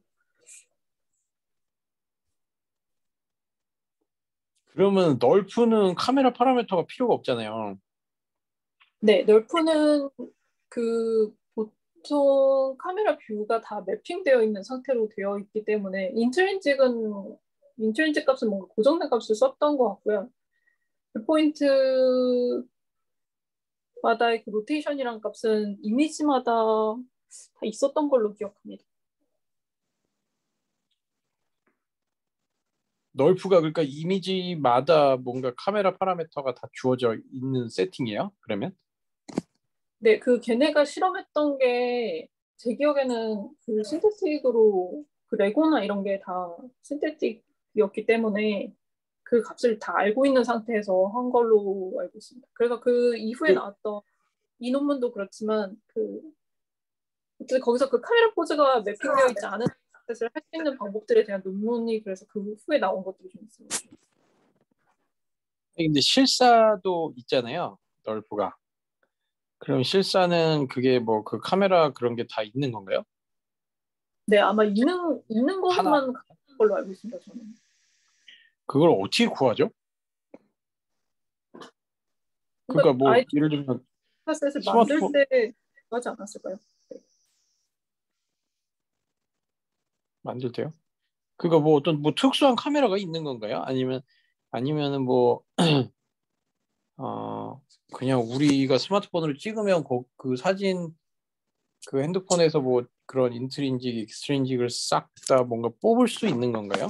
그러면 널프는 카메라 파라미터가 필요가 없잖아요. 네, 널프는 그 보통 카메라 뷰가 다 매핑되어 있는 상태로 되어 있기 때문에 인트린직 값은 뭔가 고정된 값을 썼던 것 같고요. 그 포인트마다의 그 로테이션이란 값은 이미지마다 다 있었던 걸로 기억합니다. 널프가 그러니까 이미지마다 뭔가 카메라 파라미터가 다 주어져 있는 세팅이에요? 그러면? 네, 그 걔네가 실험했던 게 제 기억에는 그 신테틱으로 그 레고나 이런 게 다 신테틱이었기 때문에 그 값을 다 알고 있는 상태에서 한 걸로 알고 있습니다. 그래서 그 이후에 나왔던 이 논문도 그렇지만 거기서 그 카메라 포즈가 매핑되어 있지 않은 것을 할 수 있는 방법들에 대한 논문이 그래서 그 후에 나온 것들이 좀 있습니다. 근데 실사도 있잖아요. 널프가. 그럼 실사는 그게 뭐 그 카메라 그런 게 다 있는 건가요? 네, 아마 있는 것만 가는 걸로 알고 있습니다. 저는. 그걸 어떻게 구하죠? 그러니까 뭐 예를 들면 셋을 만들 때 하지 않았을까요? 네. 만들 때요? 그러니까 뭐 어떤 뭐 특수한 카메라가 있는 건가요? 아니면은 뭐 그냥 우리가 스마트폰으로 찍으면 그 사진 그 핸드폰에서 뭐 그런 인트린직, 익스트린직을 싹 다 뭔가 뽑을 수 있는 건가요?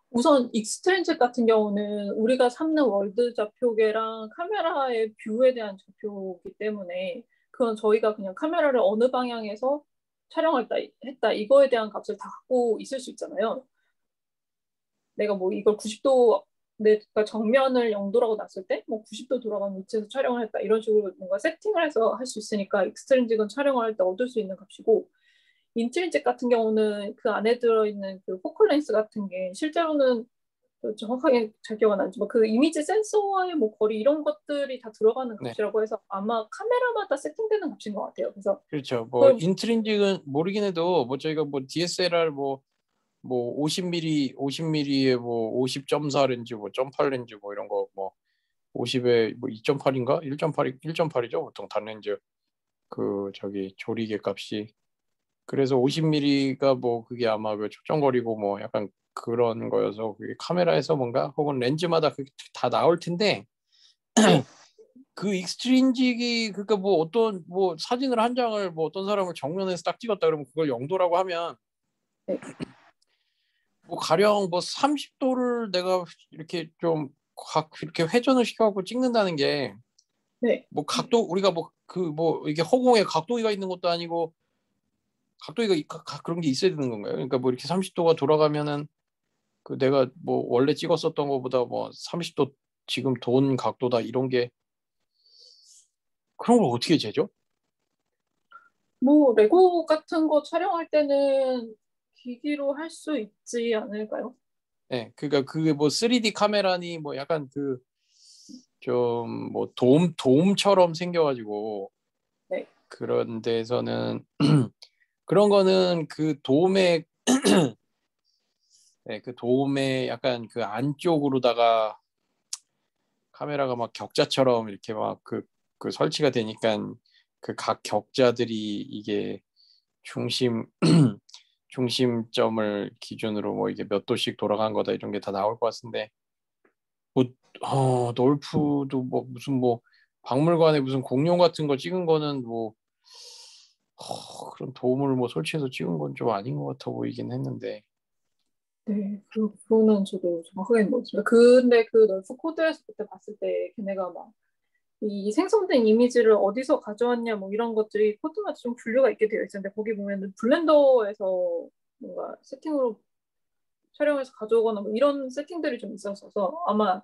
우선 익스트린직 같은 경우는 우리가 삼는 월드 좌표계랑 카메라의 뷰에 대한 좌표이기 때문에 그건 저희가 그냥 카메라를 어느 방향에서 했다 이거에 대한 값을 다 갖고 있을 수 있잖아요. 내가 뭐 이걸 90도 내가 정면을 0도라고 놨을 때 뭐 90도 돌아가는 위치에서 촬영을 했다 이런 식으로 뭔가 세팅을 해서 할 수 있으니까 익스트린직은 촬영을 할 때 얻을 수 있는 값이고 인트린직 같은 경우는 그 안에 들어있는 그 포컬 렌스 같은 게 실제로는 정확하게 잘 기억 안 나지만 그 이미지 센서와의 뭐 거리 이런 것들이 다 들어가는 값이라고 해서 아마 카메라마다 세팅되는 값인 것 같아요. 그래서 그렇죠. 뭐 인트린직은 모르긴 해도 뭐 저희가 뭐 DSLR 뭐 50mm에 뭐 50.4 렌즈, 뭐 0.8 렌즈 뭐 이런 거 뭐 50에 뭐 2.8인가 1.8이죠 보통 단렌즈 그 저기 조리개 값이. 그래서 50mm가 뭐 그게 아마 그 초점거리고 뭐 약간 그런 거여서 그게 카메라에서 뭔가 혹은 렌즈마다 그게 다 나올 텐데 그 익스트린직이 그러니까 뭐 어떤 뭐 사진을 한 장을 뭐 어떤 사람을 정면에서 딱 찍었다 그러면 그걸 0도라고 하면 뭐 가령 뭐 30도를 내가 이렇게 좀 이렇게 회전을 시켜갖고 찍는다는 게 뭐 각도 우리가 뭐 이게 허공에 각도기가 있는 것도 아니고 각도기가 그런 게 있어야 되는 건가요? 그러니까 뭐 이렇게 30도가 돌아가면은 그 내가 뭐 원래 찍었었던 것보다 뭐 30도 지금 돈 각도다 이런 게 그런 걸 어떻게 재죠? 뭐 레고 같은 거 촬영할 때는 기기로 할 수 있지 않을까요? 네, 그러니까 그게 뭐 3D 카메라니 뭐 약간 그 좀 뭐 돔처럼 생겨가지고 그런 데서는 그런 거는 그 돔의 네, 그 돔의 약간 그 안쪽으로다가 카메라가 막 격자처럼 이렇게 막 그 설치가 되니까 그 각 격자들이 이게 중심점을 기준으로 뭐 이게 몇 도씩 돌아간 거다 이런 게 다 나올 것 같은데 뭐 놀프도 뭐 무슨 뭐 박물관에 무슨 공룡 같은 거 찍은 거는 뭐 그런 도움을 뭐 설치해서 찍은 건 좀 아닌 것 같아 보이긴 했는데. 네, 그거는 저도 정확하게 모르겠습니다. 근데 그 널프 코드에서 그때 봤을 때 걔네가 막 이 생성된 이미지를 어디서 가져왔냐 뭐 이런 것들이 코드마다 좀 분류가 있게 되어 있었는데 거기 보면은 블렌더에서 뭔가 세팅으로 촬영해서 가져오거나 뭐 이런 세팅들이 좀 있었어서 아마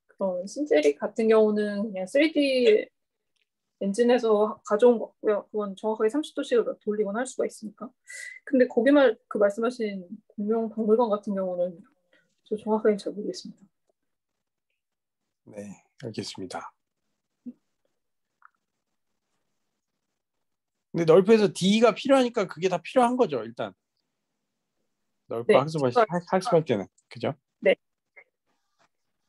그런 신세릭 같은 경우는 그냥 3D 엔진에서 가져온 것 같고요. 그건 정확하게 30도씩으로 돌리거나 할 수가 있으니까. 근데 거기만 그 말씀하신 공룡 박물관 같은 경우는 저 정확하게 잘 모르겠습니다. 네, 알겠습니다. 근데 널프에서 D가 필요하니까 그게 다 필요한 거죠, 일단. 널프 네, 학습할 때는, 그죠? 네.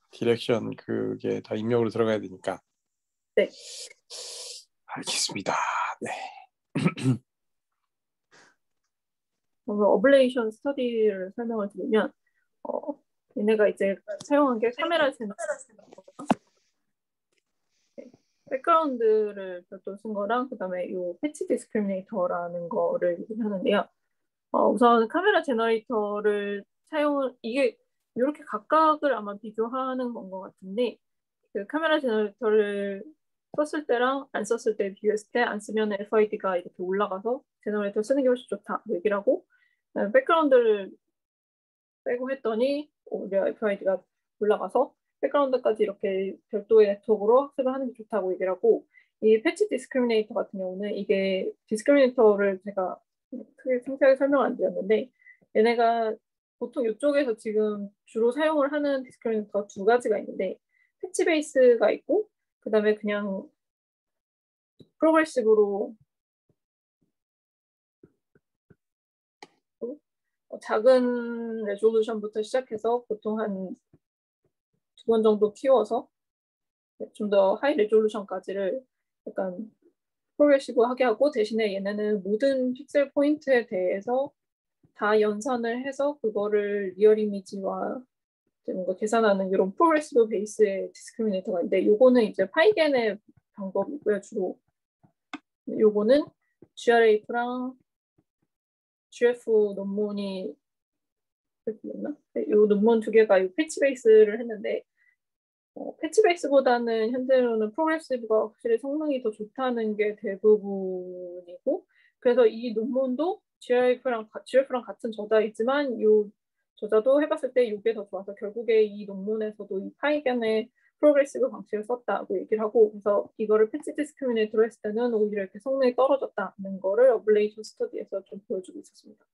디렉션 그게 다 입력으로 들어가야 되니까. 네. 알겠습니다. 네. 어블레이션 스터디를 설명을 드리면 얘네가 이제 사용한 게 카메라 제너 백그라운드를 별도로 쓴 거랑 그다음에 이 패치 디스크리미네이터라는 거를 얘기하는데요. 우선 카메라 제너레이터를 이게 이렇게 각각을 아마 비교하는 건 것 같은데 그 카메라 제너레이터를 썼을 때랑 안 썼을 때 비교했을 때 안 쓰면 FID가 이렇게 올라가서 제너레이터 쓰는 게 훨씬 좋다 얘기를 하고 백그라운드를 빼고 했더니 오히려 FID가 올라가서 백그라운드까지 이렇게 별도의 네트워크로 학습을 하는 게 좋다고 얘기를 하고 이 패치 디스크리미네이터 같은 경우는 이게 디스크리미네이터를 제가 크게 상세하게 설명 안 드렸는데 얘네가 보통 이쪽에서 지금 주로 사용을 하는 디스크리미네이터가 두 가지가 있는데 패치 베이스가 있고 그 다음에 그냥 프로그레시브로 작은 레졸루션부터 시작해서 보통 한 2번 정도 키워서 좀 더 하이 레졸루션까지를 약간 프로그레시브하게 하고 대신에 얘네는 모든 픽셀 포인트에 대해서 다 연산을 해서 그거를 리얼 이미지와 뭔가 계산하는 이런 프로그레시브 베이스의 디스크리미네이터가 있는데 요거는 이제 파이겐의 방법이고요. 주로 요거는 GRA프랑 GF 논문이 있나? 요 논문 두 개가 이 패치 베이스를 했는데 패치 베이스보다는 현재로는 프로그레시브가 확실히 성능이 더 좋다는 게 대부분이고 그래서 이 논문도 GF랑 같은 저자이지만 이 저자도 해봤을 때 이게 더 좋아서 결국에 이 논문에서도 이 파이겐의 프로그레시브 방식을 썼다고 얘기를 하고 그래서 이거를 패치 디스크리미네이터로 했을 때는 오히려 이렇게 성능이 떨어졌다는 거를 어블레이션 스터디에서 좀 보여주고 있었습니다.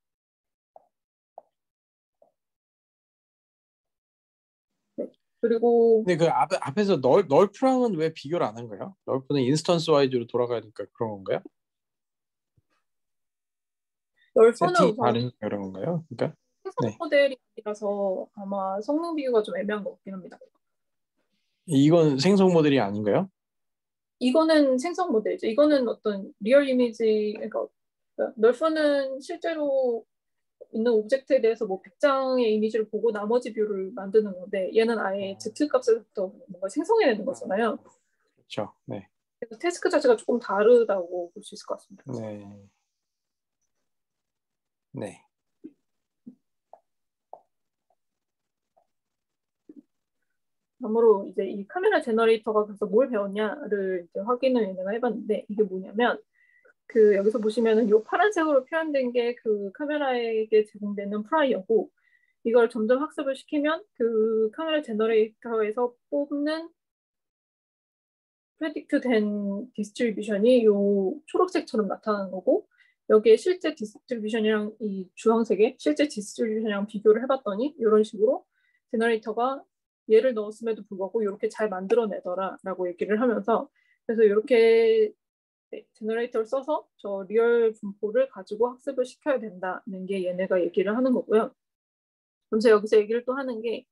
네. 그리고 근데 그 앞에서 널프랑은 왜 비교를 안 한 거예요? 널프는 인스턴스 와이즈로 돌아가니까 그런 건가요? 널프는 세팅이 우선 다른 그런 건가요? 그러니까 생성 네. 모델이라서 아마 성능 비교가 좀 애매한 것 같긴 합니다. 이건 생성 모델이 아닌가요? 이거는 생성 모델이죠. 이거는 어떤 리얼 이미지, 그러니까 널프는 실제로 있는 오브젝트에 대해서 뭐 100장의 이미지를 보고 나머지 뷰를 만드는 건데 얘는 아예 Z 값부터 뭔가 생성해내는 거잖아요. 그렇죠. 네. 그래서 태스크 자체가 조금 다르다고 볼 수 있을 것 같습니다. 네. 네. 다음으로 이제 이 카메라 제너레이터가 그래서 뭘 배웠냐를 이제 확인을 얘네가 해봤는데 이게 뭐냐면 그 여기서 보시면은 이 파란색으로 표현된 게 그 카메라에게 제공되는 프라이어고 이걸 점점 학습을 시키면 그 카메라 제너레이터에서 뽑는 프레딕트 된 디스트리뷰션이 요 초록색처럼 나타나는 거고 여기에 실제 디스트리뷰션이랑 이 주황색의 실제 디스트리뷰션이랑 비교를 해봤더니 이런 식으로 제너레이터가 얘를 넣었음에도 불구하고 이렇게 잘 만들어내더라라고 얘기를 하면서 그래서 이렇게 제너레이터를 써서 저 리얼 분포를 가지고 학습을 시켜야 된다는 게 얘네가 얘기를 하는 거고요. 그래서 여기서 얘기를 또 하는 게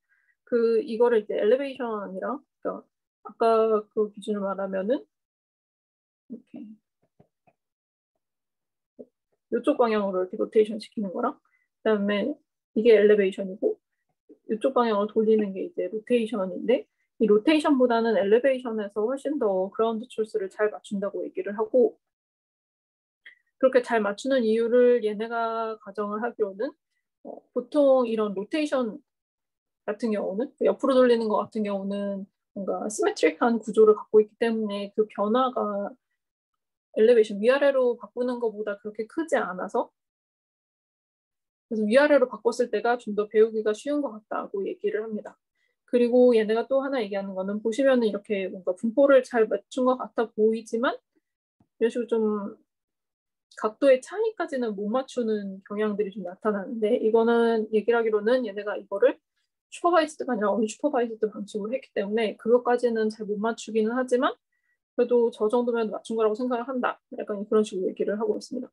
그 이거를 이제 엘리베이션이랑 그러니까 아까 그 기준으로 말하면은 이렇게 이쪽 방향으로 이렇게 로테이션 시키는 거랑 그다음에 이게 엘리베이션이고 이쪽 방향으로 돌리는 게 이제 로테이션인데 이 로테이션보다는 엘리베이션에서 훨씬 더 그라운드 트루스를 잘 맞춘다고 얘기를 하고 그렇게 잘 맞추는 이유를 얘네가 가정을 하기로는 보통 이런 로테이션 같은 경우는 옆으로 돌리는 것 같은 경우는 뭔가 시메트릭한 구조를 갖고 있기 때문에 그 변화가 엘리베이션 위아래로 바꾸는 것보다 그렇게 크지 않아서 그래서 위아래로 바꿨을 때가 좀 더 배우기가 쉬운 것 같다고 얘기를 합니다. 그리고 얘네가 또 하나 얘기하는 거는 보시면은 이렇게 뭔가 분포를 잘 맞춘 것 같아 보이지만 이런 식으로 좀 각도의 차이까지는 못 맞추는 경향들이 좀 나타나는데 이거는 얘기를 하기로는 얘네가 이거를 슈퍼바이스드가 아니라 언슈퍼바이스드 방식으로 했기 때문에 그것까지는 잘 못 맞추기는 하지만 그래도 저 정도면 맞춘 거라고 생각을 한다. 약간 그런 식으로 얘기를 하고 있습니다.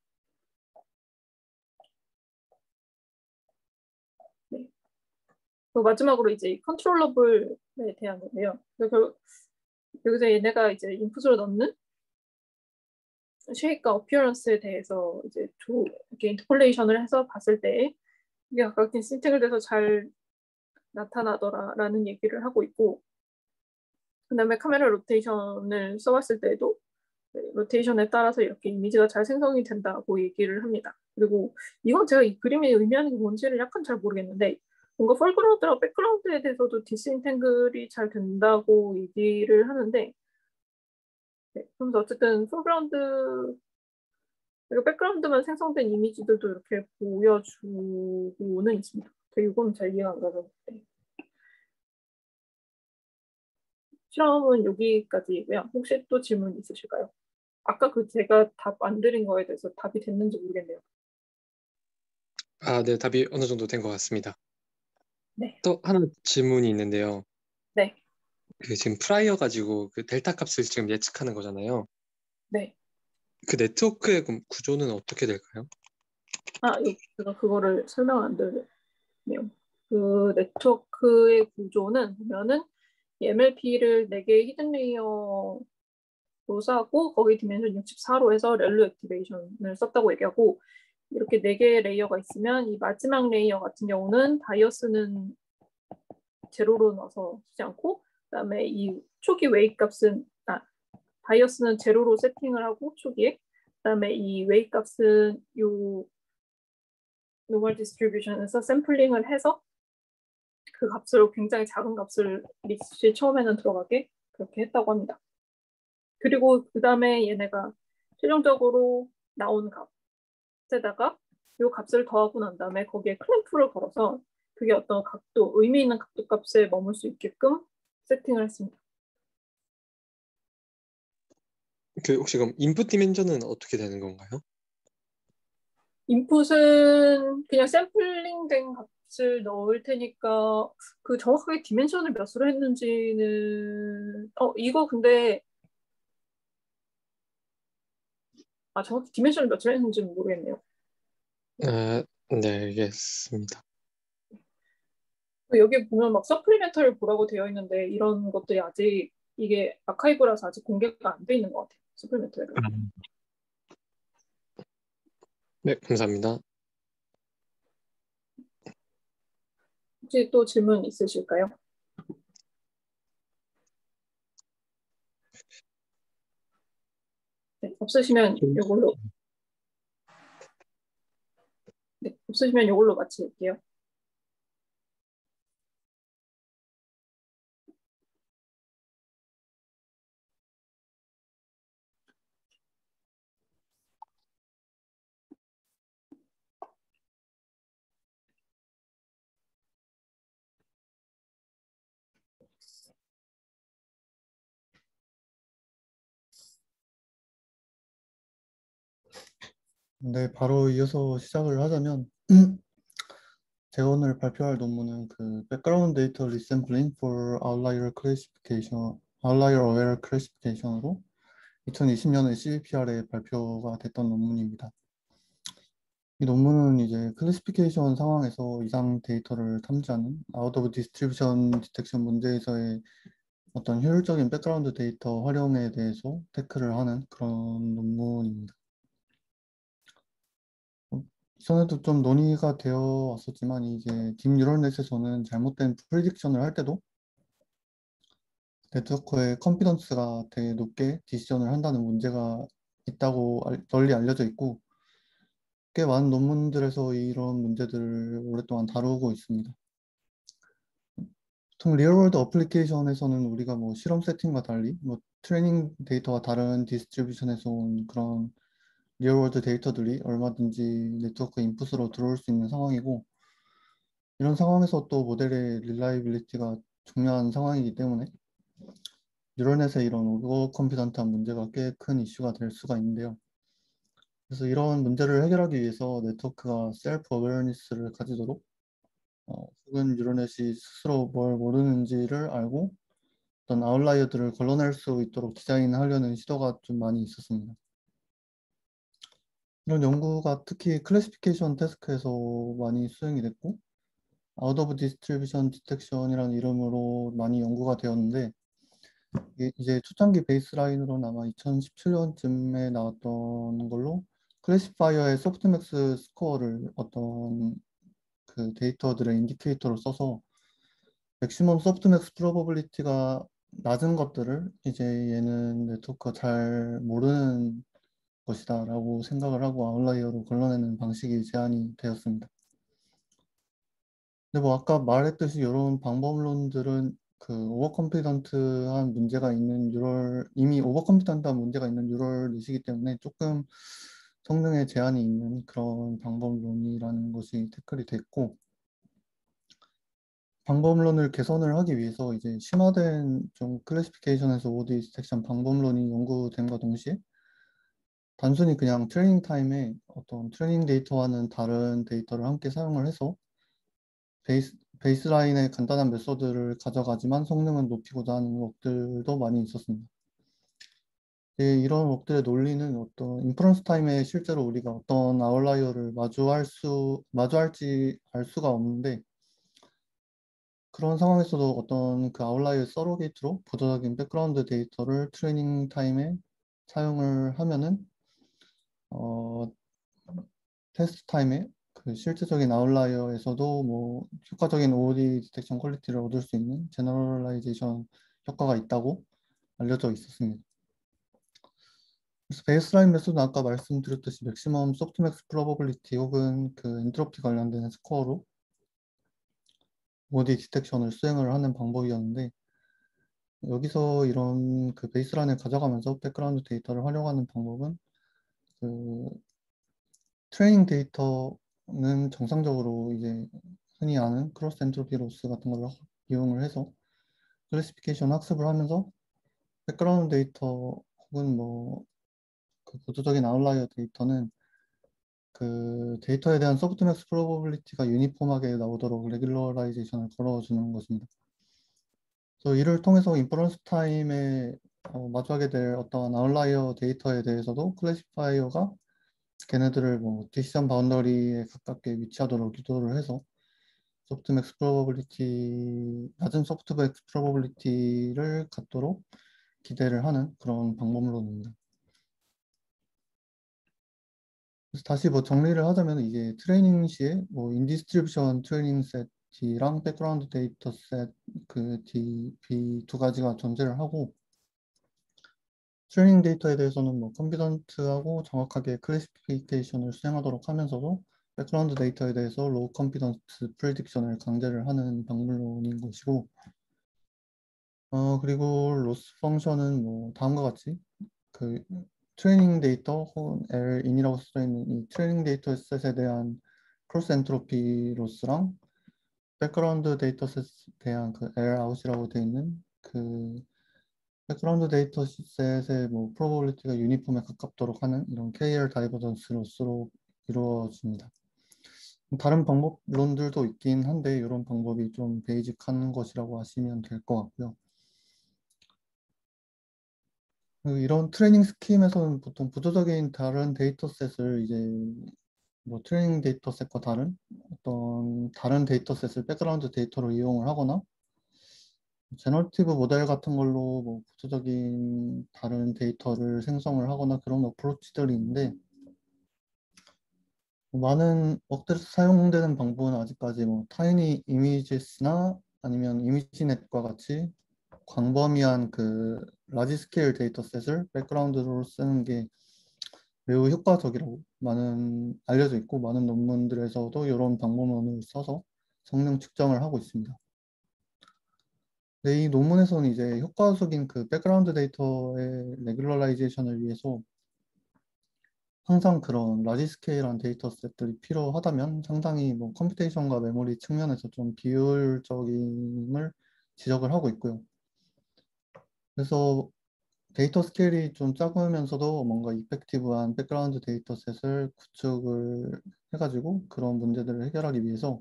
네. 그리고 마지막으로 이제 컨트롤러블에 대한 건데요. 그래서 여기서 얘네가 이제 인풋으로 넣는 쉐입과 어피어런스에 대해서 이제 이렇게 인터폴레이션을 해서 봤을 때 이게 각각 디스팅을 돼서 잘 나타나더라라는 얘기를 하고 있고 그다음에 카메라 로테이션을 써봤을 때도 로테이션에 따라서 이렇게 이미지가 잘 생성이 된다고 얘기를 합니다. 그리고 이건 제가 이 그림이 의미하는 게 뭔지를 약간 잘 모르겠는데 뭔가 폴그라운드랑 백그라운드에 대해서도 디스인탱글이 잘 된다고 얘기를 하는데 네, 그래서 어쨌든 폴그라운드 그리고 백그라운드만 생성된 이미지들도 이렇게 보여주고는 있습니다. 이건 잘 이해가 안 가서 네. 실험은 여기까지고요. 혹시 또 질문 있으실까요? 아까 그 제가 답 안 드린 거에 대해서 답이 됐는지 모르겠네요. 아, 네, 답이 어느 정도 된 것 같습니다. 네. 또 하나 질문이 있는데요. 네. 그 지금 프라이어 가지고 그 델타 값을 지금 예측하는 거잖아요. 네. 그 네트워크의 구조는 어떻게 될까요? 제가 그거를 설명 안 드렸네요. 그 네트워크의 구조는 보면은 MLP를 4개의 히든 레이어로 쌓고 거기 디멘션 64로 해서 렐루 액티베이션을 썼다고 얘기하고 이렇게 4개의 레이어가 있으면 이 마지막 레이어 같은 경우는 바이어스는 제로로 넣어서 쓰지 않고 그다음에 이 초기 웨이 값은 바이어스는 제로로 세팅을 하고 초기에 그다음에 이 웨이 값은 요 노멀 디스트리뷰션에서 샘플링을 해서 그 값으로 굉장히 작은 값을 리치 처음에는 들어가게 그렇게 했다고 합니다. 그리고 그 다음에 얘네가 최종적으로 나온 값에다가 이 값을 더하고 난 다음에 거기에 클램프를 걸어서 그게 어떤 각도, 의미 있는 각도 값에 머물 수 있게끔 세팅을 했습니다. 그 혹시 그럼 인풋 디멘전은 어떻게 되는 건가요? 인풋은 그냥 샘플링된 값을 넣을 테니까 그 정확하게 디멘션을 몇으로 했는지는 이거 근데 정확히 디멘션을 몇으로 했는지는 모르겠네요. 아, 네, 알겠습니다. 여기 보면 막 서플리멘터를 보라고 되어 있는데 이런 것들이 아직 이게 아카이브라서 아직 공개가 안 돼 있는 것 같아요. 서플리멘터를. 네, 감사합니다. 혹시 또 질문 있으실까요? 네, 없으시면 이걸로 마칠게요. 네, 바로 이어서 시작을 하자면 제가 오늘 발표할 논문은 그 Background Data Resampling for Outlier Classification, Outlier Aware Classification으로 2020년에 CVPR에 발표가 됐던 논문입니다. 이 논문은 이제 클래시피케이션 상황에서 이상 데이터를 탐지하는 Out of Distribution Detection 문제에서의 어떤 효율적인 백그라운드 데이터 활용에 대해서 태클을 하는 그런 논문입니다. 이전에도 좀 논의가 되어 왔었지만 이제 딥뉴럴넷에서는 잘못된 프리딕션을 할 때도 네트워크의 컨피던스가 되게 높게 디시전을 한다는 문제가 있다고 널리 알려져 있고 꽤 많은 논문들에서 이런 문제들을 오랫동안 다루고 있습니다. 보통 리얼월드 어플리케이션에서는 우리가 뭐 실험 세팅과 달리 뭐 트레이닝 데이터와 다른 디스트리뷰션에서 온 그런 리얼월드 데이터들이 얼마든지 네트워크 인풋으로 들어올 수 있는 상황이고 이런 상황에서 또 모델의 릴라이빌리티가 중요한 상황이기 때문에 뉴럴넷의 이런 오버 컴피던트한 문제가 꽤 큰 이슈가 될 수가 있는데요. 그래서 이런 문제를 해결하기 위해서 네트워크가 셀프 어웨어니스를 가지도록 혹은 뉴럴넷이 스스로 뭘 모르는지를 알고 어떤 아웃라이어들을 걸러낼 수 있도록 디자인하려는 시도가 좀 많이 있었습니다. 이런 연구가 특히 클래시피케이션 태스크에서 많이 수행이 됐고 아웃 오브 디스트리뷰션 디텍션이라는 이름으로 많이 연구가 되었는데 이제 초창기 베이스라인으로는 아마 2017년쯤에 나왔던 걸로 클래시파이어의 소프트맥스 스코어를 어떤 그 데이터들의 인디케이터로 써서 맥시멈 소프트맥스 프로버빌리티가 낮은 것들을 이제 얘는 네트워크가 잘 모르는 것이다 라고 생각을 하고 아웃라이어로 걸러내는 방식이 제안이 되었습니다. 근데 뭐 아까 말했듯이 이런 방법론들은 그 오버컨피던트한 문제가 있는 뉴럴 이미 오버컨피던트한 문제가 있는 뉴럴이시기 때문에 조금 성능에 제한이 있는 그런 방법론이라는 것이 태클이 됐고 방법론을 개선을 하기 위해서 이제 심화된 좀 클래시피케이션에서 오디 디텍션 방법론이 연구됨과 동시에 단순히 그냥 트레이닝 타임에 어떤 트레이닝 데이터와는 다른 데이터를 함께 사용을 해서 베이스라인의 간단한 메소드를 가져가지만 성능은 높이고자 하는 웍들도 많이 있었습니다. 이런 웍들의 논리는 어떤 인퍼런스 타임에 실제로 우리가 어떤 아웃라이어를 마주할지 알 수가 없는데 그런 상황에서도 어떤 그 아웃라이어 서로게이트로 보조적인 백그라운드 데이터를 트레이닝 타임에 사용을 하면은 테스트 타임에 그 실질적인 아웃라이어에서도 뭐 효과적인 OOD 디텍션 퀄리티를 얻을 수 있는 제너럴라이제이션 효과가 있다고 알려져 있었습니다. 그래서 베이스라인 메소드는 아까 말씀드렸듯이 맥시멈 소프트맥스 프로버빌리티 혹은 그 엔트로피 관련된 스코어로 OOD 디텍션을 수행을 하는 방법이었는데 여기서 이런 그 베이스라인을 가져가면서 백그라운드 데이터를 활용하는 방법은 그 트레이닝 데이터는 정상적으로 이제 흔히 아는 크로스 엔트로피 로스 같은 걸 이용을 해서 클래시피케이션 학습을 하면서 백그라운드 데이터 혹은 뭐 그 보조적인 아웃라이어 데이터는 그 데이터에 대한 소프트맥스 프로버빌리티가 유니폼하게 나오도록 레귤러라이제이션을 걸어주는 것입니다. 그래서 이를 통해서 인퍼런스 타임에 마주하게 될 어떤 아웃라이어 데이터에 대해서도 클래시파이어가 걔네들을 뭐 디시전 바운더리에 가깝게 위치하도록 유도를 해서 소프트맥스 프로버빌리티 낮은 소프트맥스 프로버빌리티를 갖도록 기대를 하는 그런 방법론입니다. 그래서 다시 뭐 정리를 하자면 이게 트레이닝 시에 뭐 인디스트리뷰션 트레이닝 셋이랑 백그라운드 데이터 셋그 DB 두 가지가 존재를 하고 트레이닝 데이터에 대해서는 뭐 컨피던트하고 정확하게 클래시피케이션을 수행하도록 하면서도 백그라운드 데이터에 대해서 로우 컨피던트 프레딕션을 강제를 하는 방법론인 것이고 그리고 로스 펑션은 뭐 다음과 같이 그 트레이닝 데이터 혹은 Lin이라고 쓰여 있는 이 트레이닝 데이터 셋에 대한 크로스 엔트로피 로스랑 백그라운드 데이터 셋에 대한 그 Lout이라고 되어 있는 그 백그라운드 데이터 셋의 뭐 프로버빌리티가 유니폼에 가깝도록 하는 이런 KL 다이버전스 로스로 이루어집니다. 다른 방법론들도 있긴 한데 이런 방법이 좀 베이직한 것이라고 하시면 될 것 같고요. 이런 트레이닝 스킴에서는 보통 부조적인 다른 데이터셋을 이제 뭐 트레이닝 데이터셋과 다른 어떤 다른 데이터셋을 백그라운드 데이터로 이용을 하거나 제너러티브 모델 같은 걸로 뭐 부조적인 다른 데이터를 생성을 하거나 그런 어프로치들이 있는데 많은 웍들에서 사용되는 방법은 아직까지 뭐 타이니 이미지스나 아니면 이미지넷과 같이 광범위한 그 라지 스케일 데이터셋을 백그라운드로 쓰는 게 매우 효과적이라고 알려져 있고 많은 논문들에서도 이런 방법론을 써서 성능 측정을 하고 있습니다. 네, 이 논문에서는 이제 효과적인 그 백그라운드 데이터의 레귤러라이제이션을 위해서 항상 그런 라지 스케일한 데이터셋들이 필요하다면 상당히 뭐 컴퓨테이션과 메모리 측면에서 좀 비효율적임을 지적을 하고 있고요. 그래서 데이터 스케일이 좀 작으면서도 뭔가 이펙티브한 백그라운드 데이터셋을 구축을 해가지고 그런 문제들을 해결하기 위해서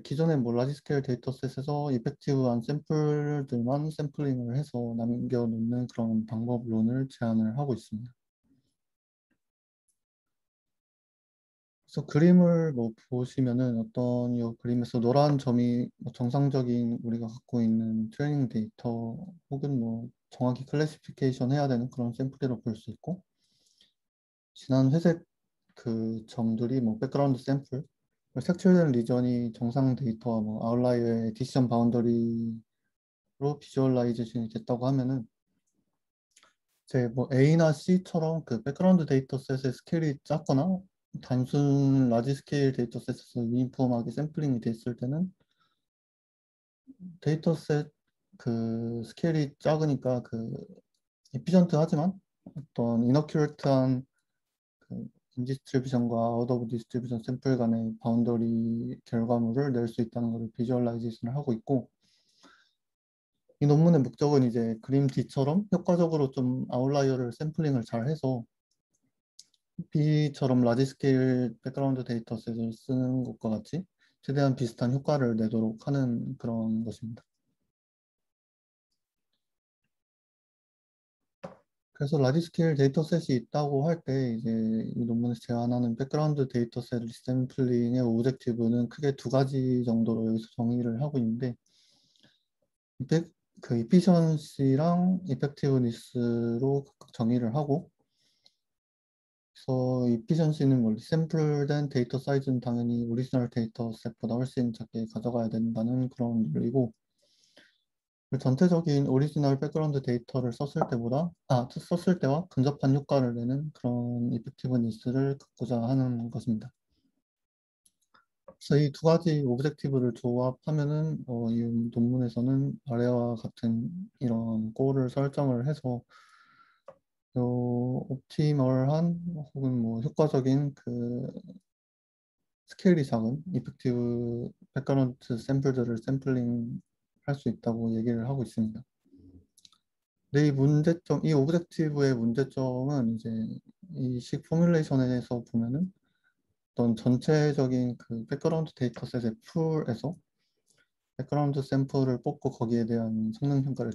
기존의 뭐 라지 스케일 데이터셋에서 이펙티브한 샘플들만 샘플링을 해서 남겨놓는 그런 방법론을 제안을 하고 있습니다. 그래서 그림을 뭐 보시면은 어떤 이 그림에서 노란 점이 뭐 정상적인 우리가 갖고 있는 트레이닝 데이터 혹은 뭐 정확히 클래시피케이션 해야 되는 그런 샘플이라고 볼 수 있고, 진한 회색 그 점들이 뭐 백그라운드 샘플, 색칠된 리전이 정상 데이터와 뭐 아웃라이어의 디시전 바운더리로 비주얼라이제이션이 됐다고 하면은 이제 뭐 A나 C처럼 그 백그라운드 데이터셋의 스케일이 작거나 단순 라지 스케일 데이터셋에서 유니폼하게 샘플링이 됐을 때는 데이터셋 그 스케일이 작으니까 그 에피션트하지만 어떤 이너큐레이트한 그 인디스트리뷰션과 아웃 오브 디스트리뷰션 샘플 간의 바운더리 결과물을 낼 수 있다는 것을 비주얼라이제이션을 하고 있고, 이 논문의 목적은 이제 그림 D처럼 효과적으로 좀 아웃라이어를 샘플링을 잘 해서 B처럼 라지 스케일 백그라운드 데이터셋을 쓰는 것과 같이 최대한 비슷한 효과를 내도록 하는 그런 것입니다. 그래서 라지 스케일 데이터셋이 있다고 할 때 이제 이 논문에서 제안하는 백그라운드 데이터셋 리샘플링의 오브젝티브는 크게 두 가지 정도로 여기서 정의를 하고 있는데, 그 이피션시랑 이펙티브니스로 각각 정의를 하고, 그래서 이피션시는 뭐 리샘플된 데이터 사이즈는 당연히 오리지널 데이터셋보다 훨씬 작게 가져가야 된다는 그런 논리고, 전체적인 오리지널 백그라운드 데이터를 썼을 때와 근접한 효과를 내는 그런 이펙티브니스를 갖고자 하는 것입니다. 그래서 이 두 가지 오브젝티브를 조합하면은 이 논문에서는 아래와 같은 이런 골을 설정을 해서 옵티멀한 혹은 뭐 효과적인 그 스케일이 작은 이펙티브 백그라운드 샘플들을 샘플링 할 수 있다고 얘기를 하고 있습니다. 근데 이 오브젝티브의 문제점은 이제 이 식 포뮬레이션에서 보면은 어떤 전체적인 그 백그라운드 데이터셋의 풀에서 백그라운드 샘플을 뽑고 거기에 대한 성능 평가를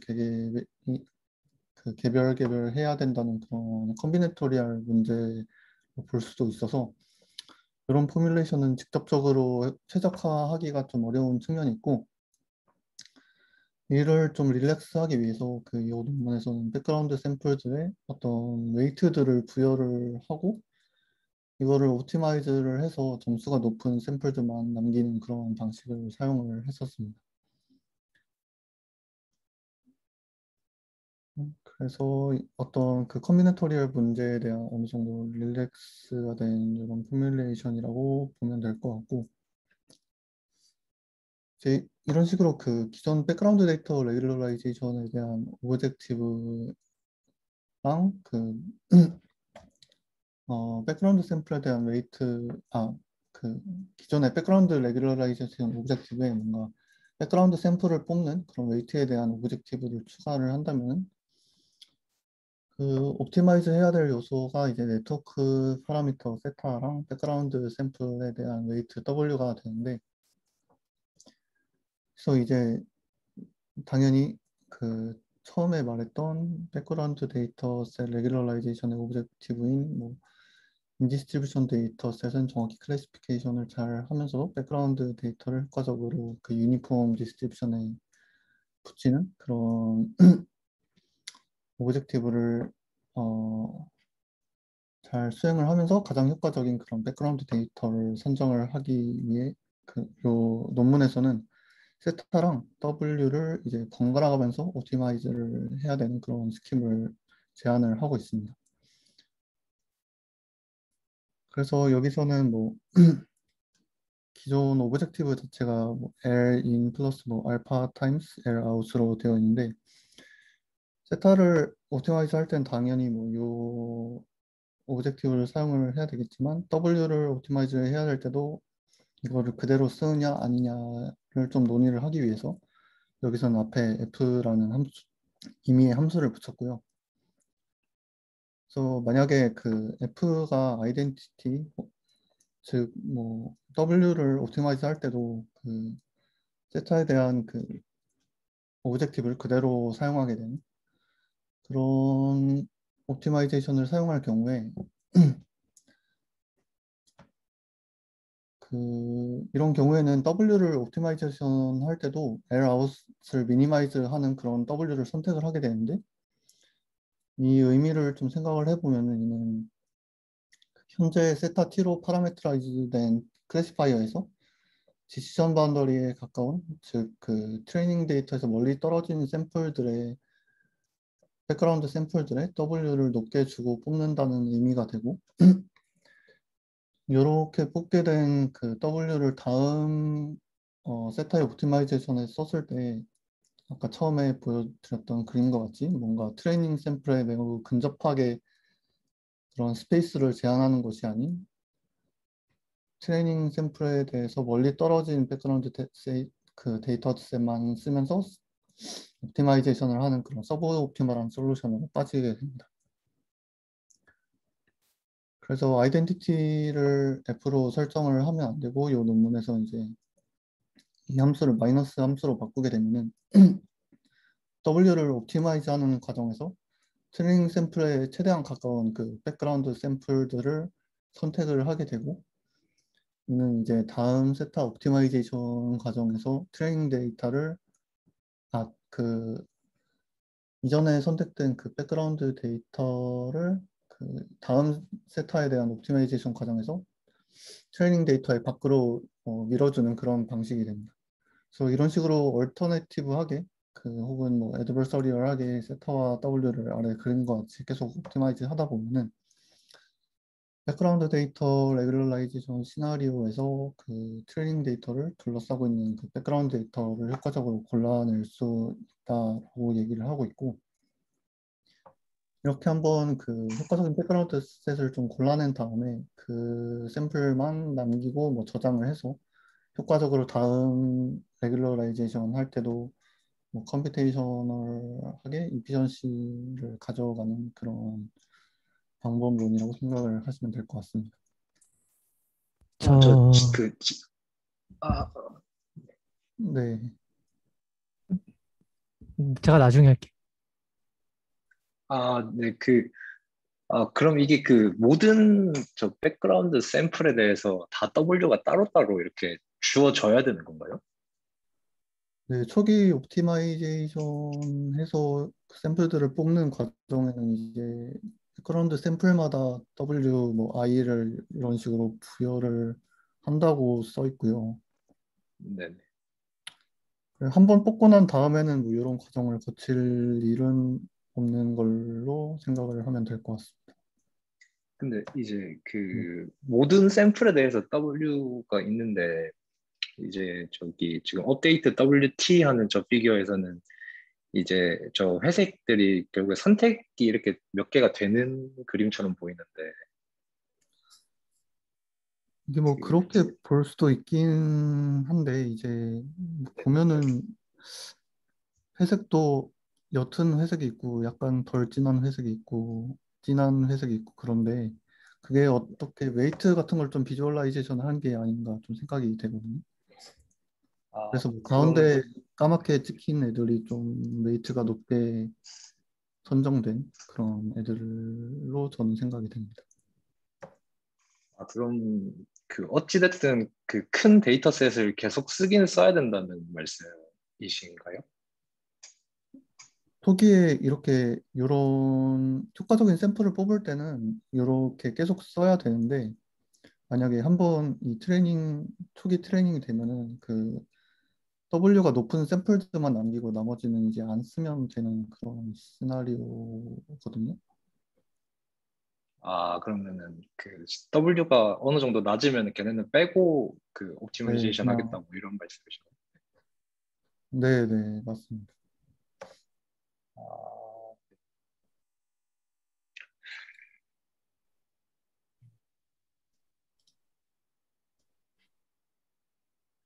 개별 해야 된다는 그런 컴비네토리얼 문제로 볼 수도 있어서 이런 포뮬레이션은 직접적으로 최적화하기가 좀 어려운 측면이 있고, 이를 좀 릴렉스하기 위해서 그 이 논문에서는 백그라운드 샘플들의 어떤 웨이트들을 부여를 하고 이거를 옵티마이즈를 해서 점수가 높은 샘플들만 남기는 그런 방식을 사용을 했었습니다. 그래서 어떤 그 컴비네토리얼 문제에 대한 어느 정도 릴렉스가 된 이런 포뮬레이션이라고 보면 될 것 같고, 이제 이런 식으로 그 기존 백그라운드 데이터 레귤러라이제이션에 대한 오브젝티브랑 그 백그라운드 샘플에 대한 그 기존의 백그라운드 레귤러라이제이션 오브젝티브에 뭔가 백그라운드 샘플을 뽑는 그런 웨이트에 대한 오브젝티브를 추가를 한다면 그 옵티마이즈 해야 될 요소가 이제 네트워크 파라미터 세타랑 백그라운드 샘플에 대한 웨이트 W가 되는데, 그래서 이제 당연히 그 처음에 말했던 백그라운드 데이터셋 레귤러라이제이션의 오브젝티브인 뭐 인디스트리뷰션 데이터셋은 정확히 클래시피케이션을 잘 하면서 백그라운드 데이터를 효과적으로 그 유니폼 디스트리뷰션에 붙이는 그런 오브젝티브를 잘 수행을 하면서 가장 효과적인 그런 백그라운드 데이터를 선정을 하기 위해 요 논문에서는 세타랑 W를 이제 번갈아 가면서 옵티마이즈를 해야 되는 그런 스킵을 제안을 하고 있습니다. 그래서 여기서는 뭐 기존 오브젝티브 자체가 뭐 L in 플러스 뭐 알파 타임스 L out으로 되어 있는데 세타를 옵티마이즈 할 때는 당연히 뭐 요 오브젝티브를 사용을 해야 되겠지만 W를 옵티마이즈 해야 될 때도 이거를 그대로 쓰느냐 아니냐를 좀 논의를 하기 위해서 여기서는 앞에 F라는 임의의 함수를 붙였고요. 그래서 만약에 그 F가 아이덴티티 즉 뭐 W를 옵티마이즈 할 때도 그 세타에 대한 그 오브젝티브를 그대로 사용하게 되는 그런 옵티마이제이션을 사용할 경우에 이런 경우에는 W를 옵티마이제이션 할 때도 Lout을 미니마이즈 하는 그런 W를 선택을 하게 되는데 이 의미를 좀 생각을 해보면은 이는 현재 세타 T로 파라메트라이즈 된 클래시파이어에서 디시전 바운더리에 가까운 즉 그 트레이닝 데이터에서 멀리 떨어진 샘플들의 백그라운드 샘플들의 W를 높게 주고 뽑는다는 의미가 되고 이렇게 뽑게 된 그 W를 다음 세타의 옵티마이제이션에 썼을 때 아까 처음에 보여드렸던 그림과 같이 뭔가 트레이닝 샘플에 매우 근접하게 그런 스페이스를 제한하는 것이 아닌 트레이닝 샘플에 대해서 멀리 떨어진 백그라운드 그 데이터셋만 쓰면서 옵티마이제이션을 하는 그런 서브 옵티멀한 솔루션으로 빠지게 됩니다. 그래서 아이덴티티를 F로 설정을 하면 안 되고 이 논문에서 이제 이 함수를 마이너스 함수로 바꾸게 되면은 W를 옵티마이즈 하는 과정에서 트레이닝 샘플에 최대한 가까운 그 백그라운드 샘플들을 선택을 하게 되고 이는 이제 다음 세타 옵티마이제이션 과정에서 트레이닝 데이터를 그 이전에 선택된 그 백그라운드 데이터를 그 다음 세타에 대한 옵티마이제이션 과정에서 트레이닝 데이터의 밖으로 밀어주는 그런 방식이 됩니다. 그래서 이런 식으로 얼터네티브하게 혹은 뭐 애드버서리얼하게 세타와 W를 아래 그림과 같이 계속 옵티마이즈 하다 보면은 백그라운드 데이터 레귤러라이제이션 시나리오에서 그 트레이닝 데이터를 둘러싸고 있는 그 백그라운드 데이터를 효과적으로 골라낼 수 있다고 얘기를 하고 있고 이렇게 한번 그 효과적인 백그라운드 셋을 좀 골라낸 다음에 그 샘플만 남기고 뭐 저장을 해서 효과적으로 다음 레귤러라이제이션 할 때도 뭐 컴퓨테이셔널하게 이피션시를 가져가는 그런 방법론이라고 생각을 하시면 될 것 같습니다. 네. 제가 나중에 할게요. 네, 그럼 이게 그 모든 저 백그라운드 샘플에 대해서 다 W가 따로따로 이렇게 주어져야 되는 건가요? 네, 초기 옵티마이제이션 해서 샘플들을 뽑는 과정에는 이제 백그라운드 샘플마다 W 뭐 I를 이런 식으로 부여를 한다고 써 있고요. 네네. 한번 뽑고 난 다음에는 뭐 이런 과정을 거칠 일은 없는 걸로 생각을 하면 될 것 같습니다. 근데 이제 그 모든 샘플에 대해서 W가 있는데 이제 저기 지금 업데이트 WT 하는 저 피규어에서는 이제 저 회색들이 결국에 선택이 이렇게 몇 개가 되는 그림처럼 보이는데 이게 뭐 그렇게 볼 수도 있긴 한데 이제 보면은 회색도 옅은 회색이 있고 약간 덜 진한 회색이 있고 진한 회색이 있고 그런데 그게 어떻게 웨이트 같은 걸 좀 비주얼라이제이션 한 게 아닌가 좀 생각이 되거든요. 그래서 뭐 가운데 까맣게 찍힌 애들이 좀 웨이트가 높게 선정된 그런 애들로 저는 생각이 됩니다. 그럼 그 어찌됐든 그 큰 데이터셋을 계속 쓰긴 써야 된다는 말씀이신가요? 초기에 이렇게 이런 효과적인 샘플을 뽑을 때는 이렇게 계속 써야 되는데 만약에 한번 이 초기 트레이닝이 되면은 그 W가 높은 샘플들만 남기고 나머지는 이제 안 쓰면 되는 그런 시나리오거든요. 아, 그러면은 그 W가 어느 정도 낮으면 걔네는 빼고 그 네, 옵티마이제이션 그냥 하겠다고 이런 말씀이시나요? 네, 맞습니다.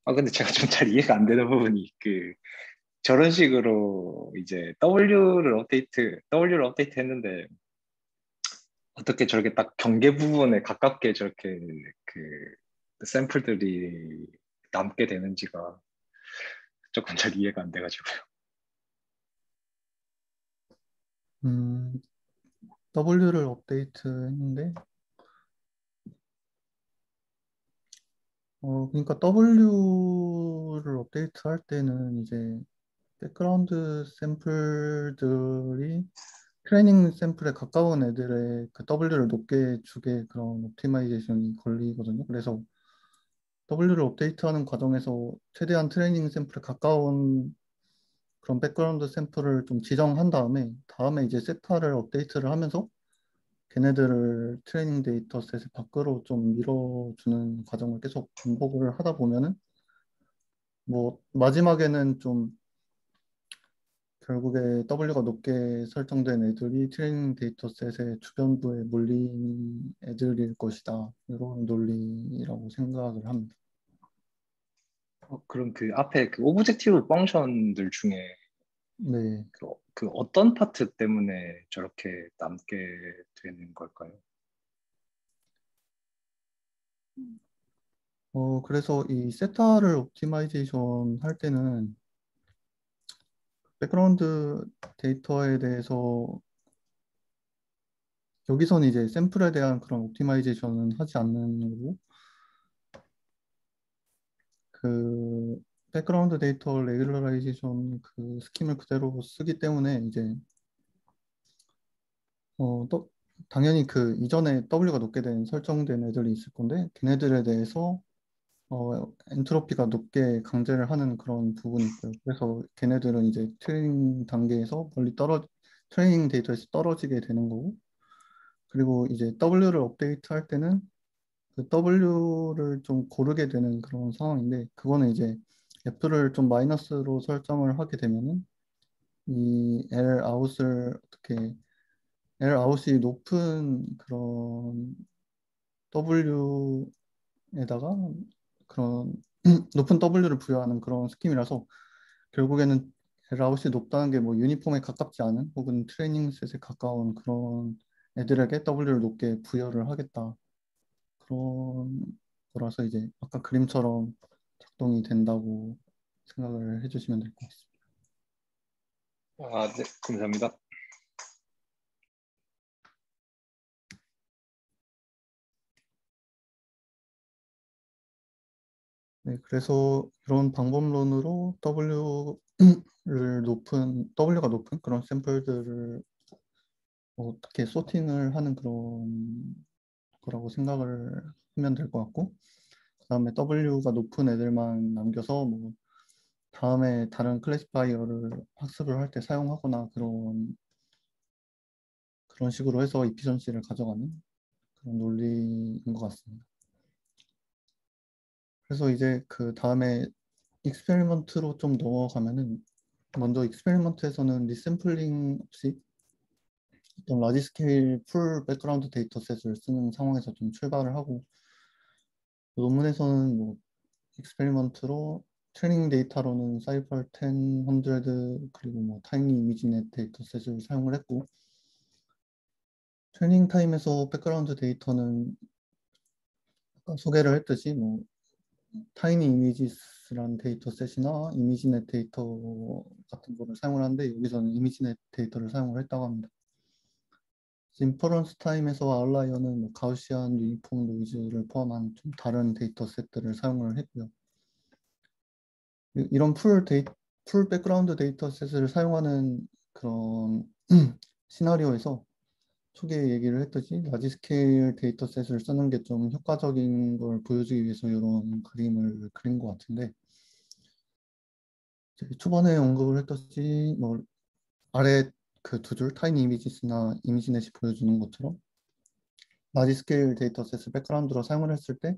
아, 근데 제가 좀 잘 이해가 안 되는 부분이 그 저런 식으로 이제 W를 업데이트 했는데 어떻게 저렇게 딱 경계 부분에 가깝게 저렇게 그 샘플들이 남게 되는지가 조금 잘 이해가 안 돼가지고요. 음, W를 업데이트 했는데 그러니까 W를 업데이트 할 때는 이제 백그라운드 샘플들이 트레이닝 샘플에 가까운 애들의 그 W를 높게 주게 그런 옵티마이제이션이 걸리거든요. 그래서 W를 업데이트하는 과정에서 최대한 트레이닝 샘플에 가까운 그런 백그라운드 샘플을 좀 지정한 다음에 이제 세타를 업데이트를 하면서 걔네들을 트레이닝 데이터셋의 밖으로 좀 밀어주는 과정을 계속 반복을 하다 보면은 뭐 마지막에는 좀 결국에 W가 높게 설정된 애들이 트레이닝 데이터셋의 주변부에 몰린 애들일 것이다. 이런 논리라고 생각을 합니다. 그럼 그 앞에 그 오브젝티브 펑션들 중에 네. 그 어떤 파트 때문에 저렇게 남게 되는 걸까요? 그래서 이 세타를 옵티마이제이션 할 때는 백그라운드 데이터에 대해서 여기서는 이제 샘플에 대한 그런 옵티마이제이션은 하지 않는 거고 그 백그라운드 데이터 레귤러라이제이션 그 스킴을 그대로 쓰기 때문에 이제 또 당연히 그 이전에 W가 높게 된 설정된 애들이 있을 건데 걔네들에 대해서 엔트로피가 높게 강제를 하는 그런 부분이 있고요. 그래서 걔네들은 이제 트레이닝 단계에서 트레이닝 데이터에서 떨어지게 되는 거고 그리고 이제 W를 업데이트 할 때는 그 W를 좀 고르게 되는 그런 상황인데 그거는 이제 F를 좀 마이너스로 설정을 하게 되면은 이 L 아웃이 높은 그런 W에다가 그런 높은 W를 부여하는 그런 스킴이라서 결국에는 L 아웃이 높다는 게 뭐 유니폼에 가깝지 않은 혹은 트레이닝 셋에 가까운 그런 애들에게 W를 높게 부여를 하겠다. 그런 거라서 이제 아까 그림처럼 작동이 된다고 생각을 해주시면 될 것 같습니다. 아, 네, 감사합니다. 네, 그래서 이런 방법론으로 W가 높은 그런 샘플들을 어떻게 소팅을 하는 그런 거라고 생각을 하면 될 것 같고, 그 다음에 W가 높은 애들만 남겨서 뭐 다음에 다른 클래시파이어를 학습을 할 때 사용하거나 그런 식으로 해서 이피션시를 가져가는 그런 논리인 것 같습니다. 그래서 이제 그 다음에 익스페리먼트로 좀 넘어가면은 먼저 익스페리먼트에서는 리샘플링 없이 어떤 라지 스케일 풀 백그라운드 데이터셋을 쓰는 상황에서 좀 출발을 하고 논문에서는 뭐 익스페리먼트로 트레이닝 데이터로는 사이펄 10, 100 그리고 뭐 타이니 이미지넷 데이터셋을 사용을 했고 트레이닝 타임에서 백그라운드 데이터는 아까 소개를 했듯이 뭐 타이니 이미지스라는 데이터셋이나 이미지넷 데이터 같은 거를 사용을 하는데 여기서는 이미지넷 데이터를 사용을 했다고 합니다. 인퍼런스 타임에서 아웃라이어는 뭐 가우시안 유니폼 노이즈를 포함한 좀 다른 데이터셋들을 사용을 했고요. 이런 풀 백그라운드 데이터셋을 사용하는 그런 시나리오에서 초기에 얘기를 했듯이 라지 스케일 데이터셋을 쓰는 게 좀 효과적인 걸 보여주기 위해서 이런 그림을 그린 것 같은데, 초반에 언급을 했듯이 뭐 아래 그 두 줄 타이니 이미지스나 이미지넷이 보여주는 것처럼 라지 스케일 데이터셋을 백그라운드로 사용을 했을 때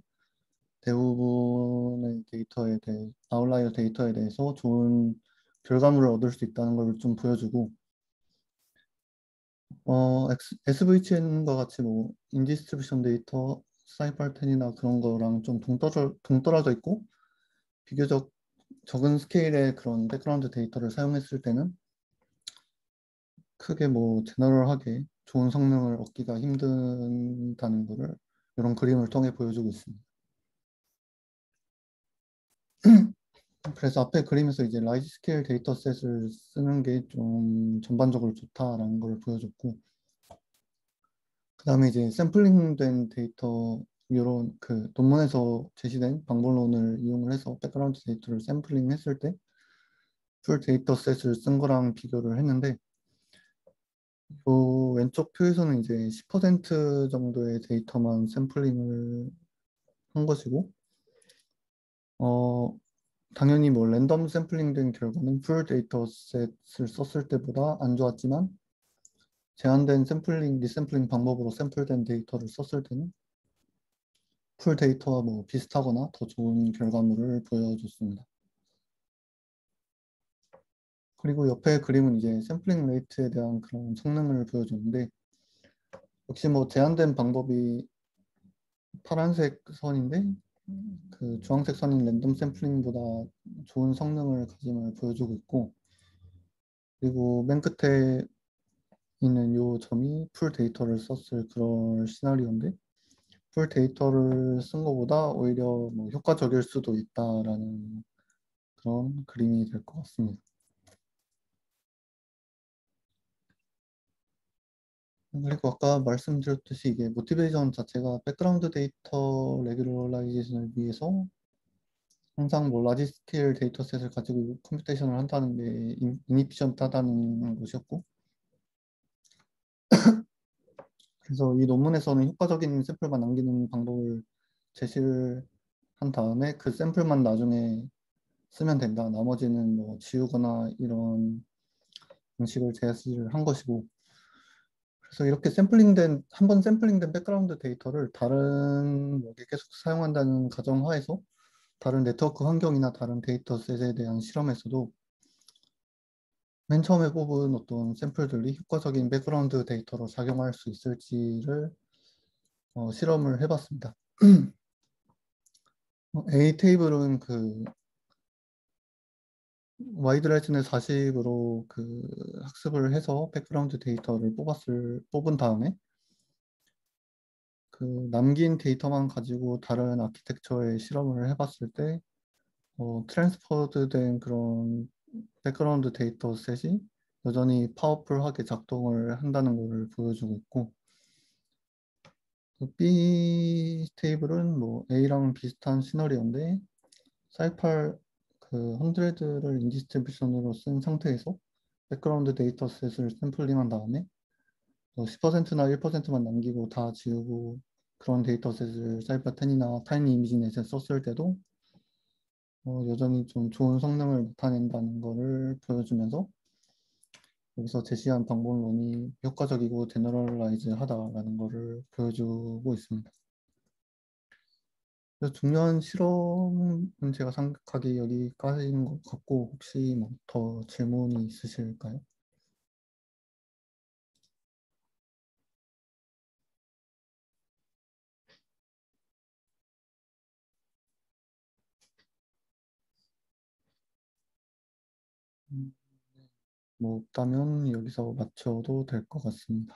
대부분의 데이터에 대해 아웃라이어 데이터에 대해서 좋은 결과물을 얻을 수 있다는 걸 좀 보여주고, SVCN과 같이 뭐 인디스트리뷰션 데이터, 사이팔텐이나 그런 거랑 좀 동떨어져 있고 비교적 적은 스케일의 그런 백그라운드 데이터를 사용했을 때는 크게 뭐 제너럴하게 좋은 성능을 얻기가 힘든다는 거를 이런 그림을 통해 보여주고 있습니다. 그래서 앞에 그림에서 이제 라이지 스케일 데이터셋을 쓰는 게 좀 전반적으로 좋다라는 걸 보여줬고, 그 다음에 이제 샘플링된 데이터, 이런 그 논문에서 제시된 방법론을 이용을 해서 백그라운드 데이터를 샘플링 했을 때 풀 데이터셋을 쓴 거랑 비교를 했는데, 요 왼쪽 표에서는 이제 10% 정도의 데이터만 샘플링을 한 것이고, 당연히 뭐 랜덤 샘플링된 결과는 풀 데이터셋을 썼을 때보다 안 좋았지만, 제한된 샘플링, 리샘플링 방법으로 샘플된 데이터를 썼을 때는 풀 데이터와 뭐 비슷하거나 더 좋은 결과물을 보여줬습니다. 그리고 옆에 그림은 이제 샘플링 레이트에 대한 그런 성능을 보여줬는데, 역시 뭐 제한된 방법이 파란색 선인데 그 주황색 선인 랜덤 샘플링보다 좋은 성능을 가짐을 보여주고 있고, 그리고 맨 끝에 있는 요 점이 풀 데이터를 썼을 그런 시나리오인데, 풀 데이터를 쓴 것보다 오히려 뭐 효과적일 수도 있다라는 그런 그림이 될 것 같습니다. 그리고 아까 말씀드렸듯이 이게 모티베이션 자체가 백그라운드 데이터 레귤러라이제이션을 위해서 항상 뭐 라지 스케일 데이터셋을 가지고 컴퓨테이션을 한다는 게 이니피션트하다는 것이었고, 그래서 이 논문에서는 효과적인 샘플만 남기는 방법을 제시를 한 다음에 그 샘플만 나중에 쓰면 된다. 나머지는 뭐 지우거나 이런 방식을 제시를 한 것이고, 그래서 이렇게 한 번 샘플링된 백그라운드 데이터를 다른 뭐에 계속 사용한다는 가정하에서 다른 네트워크 환경이나 다른 데이터셋에 대한 실험에서도 맨 처음에 뽑은 어떤 샘플들이 효과적인 백그라운드 데이터로 작용할 수 있을지를 실험을 해봤습니다. A 테이블은 그 와이드라이튼의 40으로 그 학습을 해서 백그라운드 데이터를 뽑은 다음에 그 남긴 데이터만 가지고 다른 아키텍처의 실험을 해봤을 때 트랜스퍼드 된 그런 백그라운드 데이터셋이 여전히 파워풀하게 작동을 한다는 것을 보여주고 있고, B 테이블은 뭐 A랑 비슷한 시나리오인데 사이팔 그 100를 인디스트리뷰션으로 쓴 상태에서 백그라운드 데이터셋을 샘플링한 다음에 10%나 1%만 남기고 다 지우고 그런 데이터셋을 사이퍼10이나 타이니 이미지넷에 썼을 때도 여전히 좀 좋은 성능을 나타낸다는 것을 보여주면서 여기서 제시한 방법론이 효과적이고 제너럴라이즈 하다라는 것을 보여주고 있습니다. 그래서 중요한 실험은 제가 생각하기에 여기까지인 것 같고, 혹시 뭐 더 질문이 있으실까요? 뭐 없다면 여기서 마쳐도 될 것 같습니다.